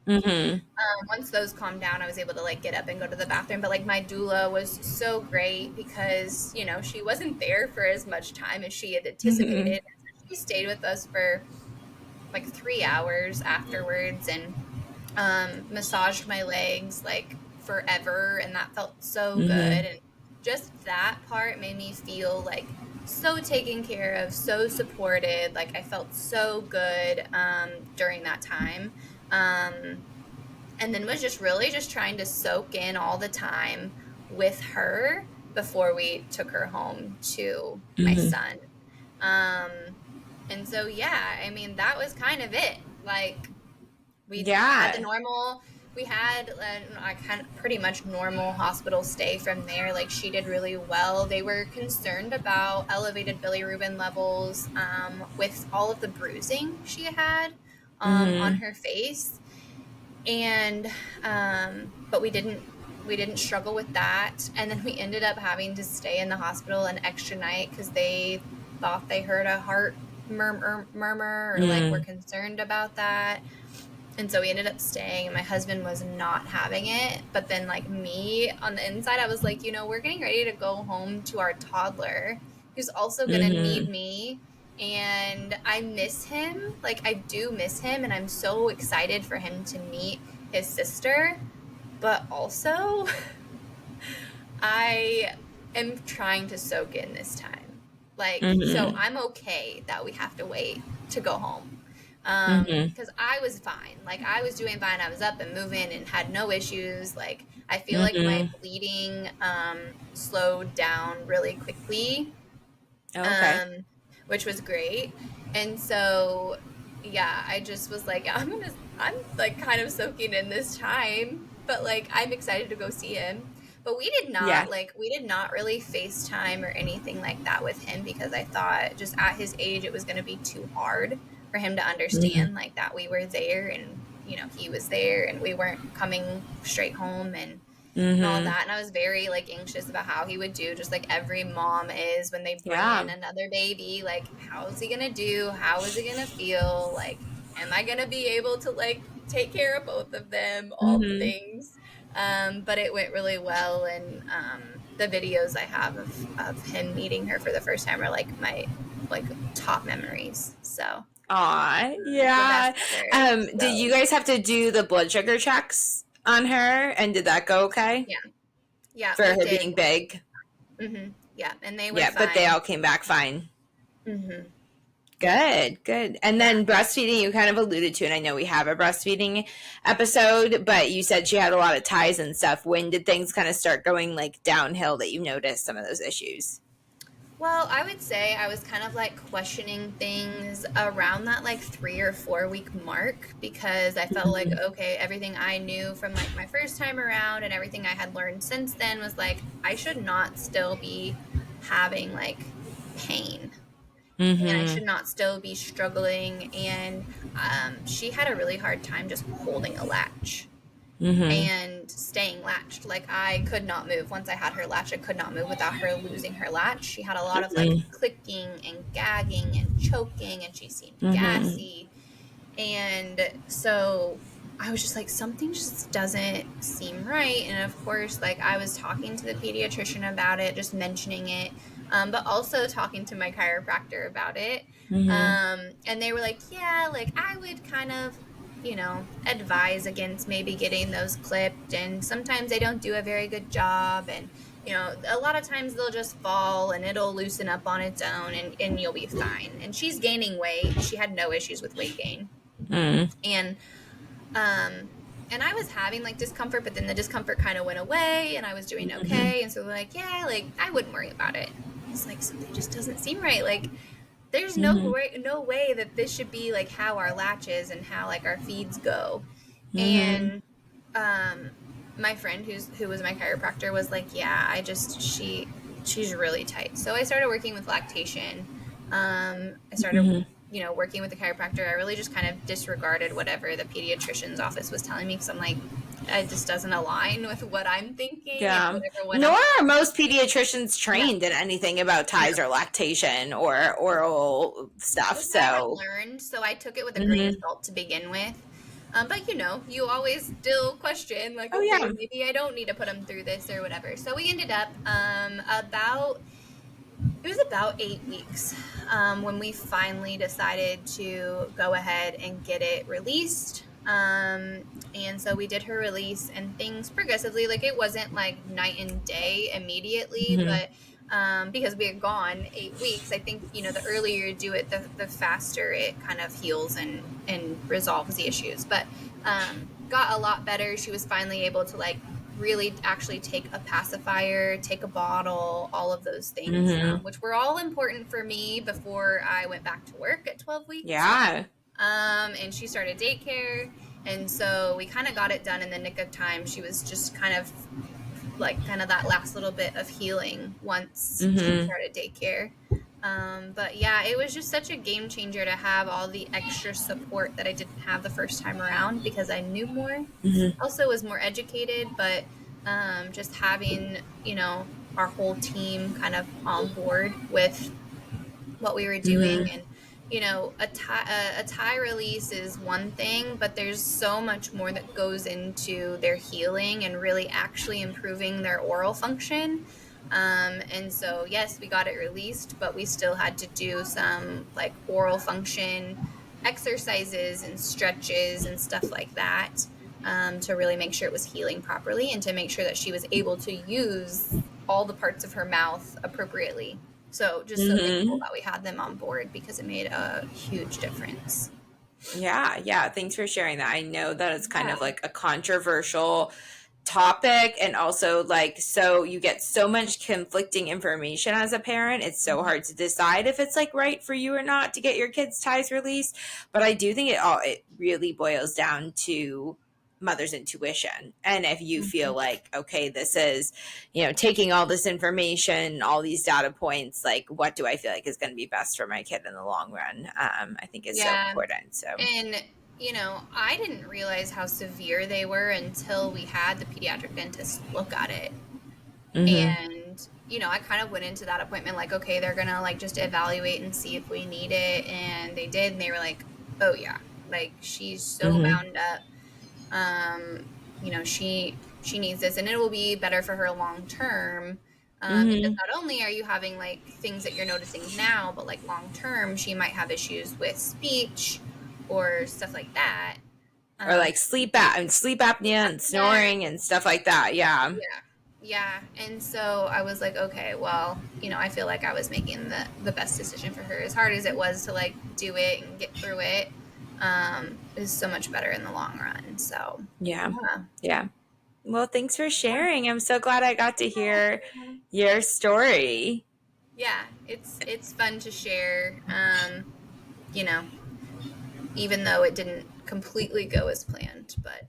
Once those calmed down, I was able to like get up and go to the bathroom. But like my doula was so great because she wasn't there for as much time as she had anticipated. She stayed with us for like 3 hours afterwards and massaged my legs like forever, and that felt so good. And just that part made me feel like so taken care of, so supported. Like I felt so good during that time. And then was just really just trying to soak in all the time with her before we took her home to my son. And so, yeah, I mean, that was kind of it. Like, we had the normal, we had a kind of pretty much normal hospital stay from there. Like, she did really well. They were concerned about elevated bilirubin levels with all of the bruising she had on her face. And, but we didn't struggle with that. And then we ended up having to stay in the hospital an extra night because they thought they heard a heart murmur or like were concerned about that. And so we ended up staying, and my husband was not having it. But then like me on the inside, I was like, we're getting ready to go home to our toddler who's also going to need me. And I miss him. Like I do miss him. And I'm so excited for him to meet his sister. But also I am trying to soak in this time. Like, so I'm okay that we have to wait to go home. Because I was fine. Like, I was doing fine. I was up and moving and had no issues. Like, I feel like my bleeding slowed down really quickly, which was great. And so, yeah, I just was like, I'm like kind of soaking in this time, but like, I'm excited to go see him. But we did not really FaceTime or anything like that with him because I thought just at his age, it was going to be too hard for him to understand like that we were there and he was there and we weren't coming straight home and all that. And I was very like anxious about how he would do, just like every mom is when they bring in another baby. Like, how is he gonna do? How is he gonna feel? Like, am I gonna be able to like take care of both of them? All the things. But it went really well, and the videos I have of him meeting her for the first time are like my top memories. So. Yeah. Did you guys have to do the blood sugar checks on her, and did that go okay? Yeah. For her being big. Yeah, and they were fine. But they all came back fine. Good. And then breastfeeding, you kind of alluded to, and I know we have a breastfeeding episode, but you said she had a lot of ties and stuff. When did things kind of start going like downhill that you noticed some of those issues? Well, I would say I was kind of like questioning things around that like 3 or 4 week mark because I felt like, okay, everything I knew from like my first time around and everything I had learned since then was like, I should not still be having like pain. And I should not still be struggling. And she had a really hard time just holding a latch. And staying latched. Like I could not move. Once I had her latch, I could not move without her losing her latch. She had a lot of like clicking and gagging and choking, and she seemed gassy. And so I was just like, something just doesn't seem right. And of course, like I was talking to the pediatrician about it, just mentioning it, but also talking to my chiropractor about it. And they were like, yeah, like I would kind of advise against maybe getting those clipped, and sometimes they don't do a very good job, and a lot of times they'll just fall and it'll loosen up on its own, and you'll be fine. And she's gaining weight. She had no issues with weight gain. Mm. And um and I was having like discomfort, but then the discomfort kind of went away and I was doing okay. And so we're like, yeah, like I wouldn't worry about it. It's like something just doesn't seem right. Like there's no way that this should be like how our latches and how like our feeds go. And my friend who was my chiropractor was like, yeah, she's really tight. So I started working with lactation. I started working with the chiropractor. I really just kind of disregarded whatever the pediatrician's office was telling me, because I'm like, it just doesn't align with what I'm thinking. Yeah. Nor are most pediatricians trained in anything about ties or lactation or oral stuff. So I learned, so I took it with a grain of salt to begin with. But you always still question, like, okay, maybe I don't need to put them through this or whatever. So we ended up it was about 8 weeks when we finally decided to go ahead and get it released. And so we did her release, and things progressively, like it wasn't like night and day immediately, but because we had gone 8 weeks, I think, the earlier you do it, the faster it kind of heals and resolves the issues. But got a lot better. She was finally able to like really actually take a pacifier, take a bottle, all of those things, which were all important for me before I went back to work at 12 weeks. Yeah. And she started daycare. And so we kind of got it done in the nick of time. She was just kind of that last little bit of healing once she started daycare. But yeah, it was just such a game changer to have all the extra support that I didn't have the first time around, because I knew more. Also was more educated, but just having, our whole team kind of on board with what we were doing. And a tie release is one thing, but there's so much more that goes into their healing and really actually improving their oral function. And so, yes, we got it released, but we still had to do some like oral function exercises and stretches and stuff like that, to really make sure it was healing properly and to make sure that she was able to use all the parts of her mouth appropriately. So just so thankful that we had them on board, because it made a huge difference. Yeah. Thanks for sharing that. I know that it's kind of like a controversial topic, and also like, so you get so much conflicting information as a parent. It's so hard to decide if it's like right for you or not to get your kids' ties released. But I do think it really boils down to mother's intuition. And if you feel like, okay, this is, taking all this information, all these data points, like what do I feel like is going to be best for my kid in the long run? I think it's so important. So, and I didn't realize how severe they were until we had the pediatric dentist look at it. And I kind of went into that appointment like, okay, they're gonna like just evaluate and see if we need it, and they did, and they were like, oh yeah, like she's so bound up. She needs this, and it will be better for her long term. Because not only are you having like things that you're noticing now, but like long term, she might have issues with speech or stuff like that. Or like sleep apnea and snoring and stuff like that. Yeah. And so I was like, okay, well, I feel like I was making the best decision for her. As hard as it was to like do it and get through it, is so much better in the long run. So yeah. Well, thanks for sharing. I'm so glad I got to hear your story. Yeah, it's fun to share. Even though it didn't completely go as planned, but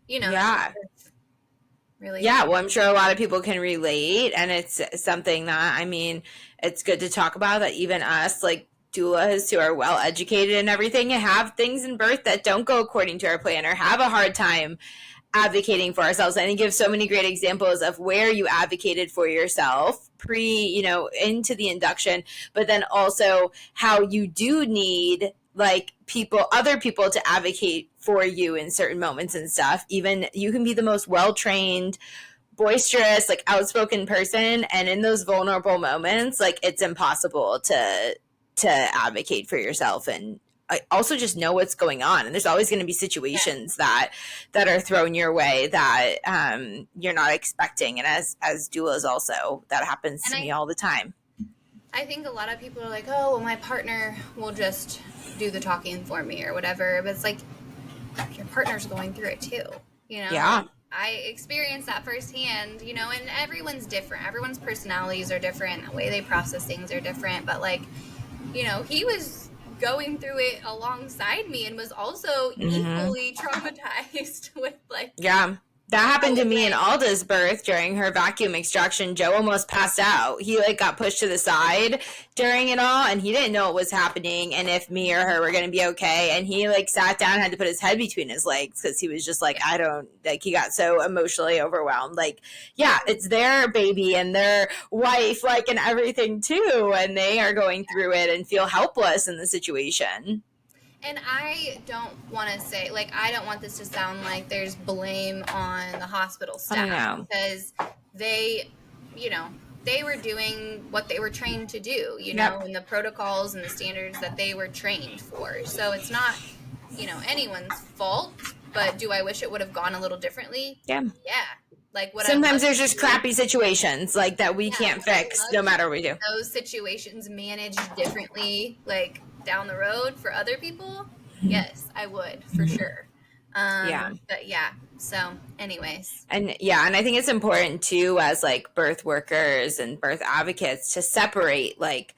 really. Yeah, well, I'm sure a lot of people can relate, and it's something that, I mean, it's good to talk about, that even us, like doulas who are well educated and everything, have things in birth that don't go according to our plan, or have a hard time advocating for ourselves. And he gives so many great examples of where you advocated for yourself into the induction, but then also how you do need like other people to advocate for you in certain moments and stuff. Even you can be the most well-trained, boisterous, like outspoken person, and in those vulnerable moments, like it's impossible to advocate for yourself and also just know what's going on. And there's always going to be situations that are thrown your way that you're not expecting. And as doulas also, that happens to me all the time. I think a lot of people are like, oh, well, my partner will just do the talking for me or whatever. But it's like, your partner's going through it too, you know? Yeah. I experienced that firsthand, you know, and everyone's different. Everyone's personalities are different. The way they process things are different. But, like, you know, he was going through it alongside me and was also equally traumatized with, like... Yeah. That happened to me in Alda's birth during her vacuum extraction. Joe almost passed out. He like got pushed to the side during it all, and he didn't know what was happening and if me or her were going to be okay. And he like sat down, had to put his head between his legs because he was just like, I don't, like, he got so emotionally overwhelmed. Like, yeah, it's their baby and their wife, like, and everything too. And they are going through it and feel helpless in the situation. And I don't want to say, like, I don't want this to sound like there's blame on the hospital staff because they, you know, they were doing what they were trained to do, you know, and the protocols and the standards that they were trained for. So it's not, you know, anyone's fault, but do I wish it would have gone a little differently? Yeah. Like what sometimes there's just crappy situations like that we can't fix no matter what we do. Those situations managed differently, like down the road for other people, yes, I would for sure. But yeah, so anyways. And I think it's important too as like birth workers and birth advocates to separate like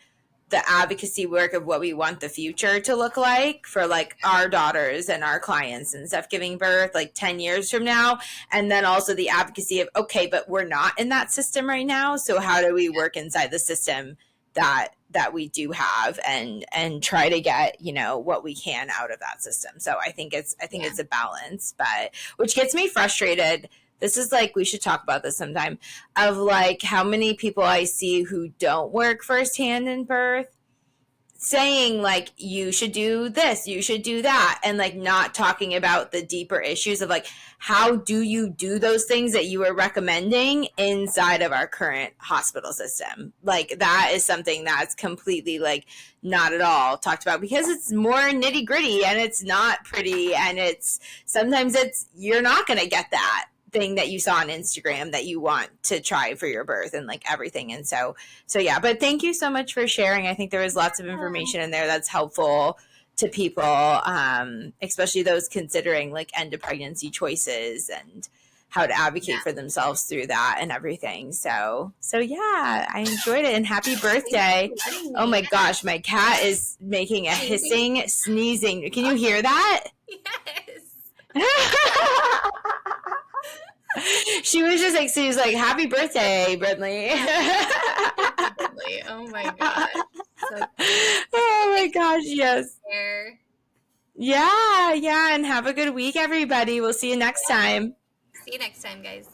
the advocacy work of what we want the future to look like for like our daughters and our clients and stuff giving birth like 10 years from now. And then also the advocacy of, okay, but we're not in that system right now. So how do we work inside the system that we do have and try to get, you know, what we can out of that system. So I think it's a balance, but which gets me frustrated. This is like, we should talk about this sometime, of like how many people I see who don't work firsthand in birth saying like, you should do this, you should do that. And like not talking about the deeper issues of like, how do you do those things that you were recommending inside of our current hospital system? Like that is something that's completely like not at all talked about because it's more nitty gritty and it's not pretty. And it's sometimes you're not going to get that thing that you saw on Instagram that you want to try for your birth and like everything. And so yeah, but thank you so much for sharing. I think there was lots of information in there that's helpful to people, especially those considering like end of pregnancy choices and how to advocate for themselves through that and everything. So yeah, I enjoyed it and happy birthday. Oh my gosh, my cat is making a hissing, sneezing. Can you hear that? Yes. She was just like, happy birthday, Brenley. Oh my god. So oh my gosh, yes. Yeah, and have a good week, everybody. We'll see you next time. See you next time, guys.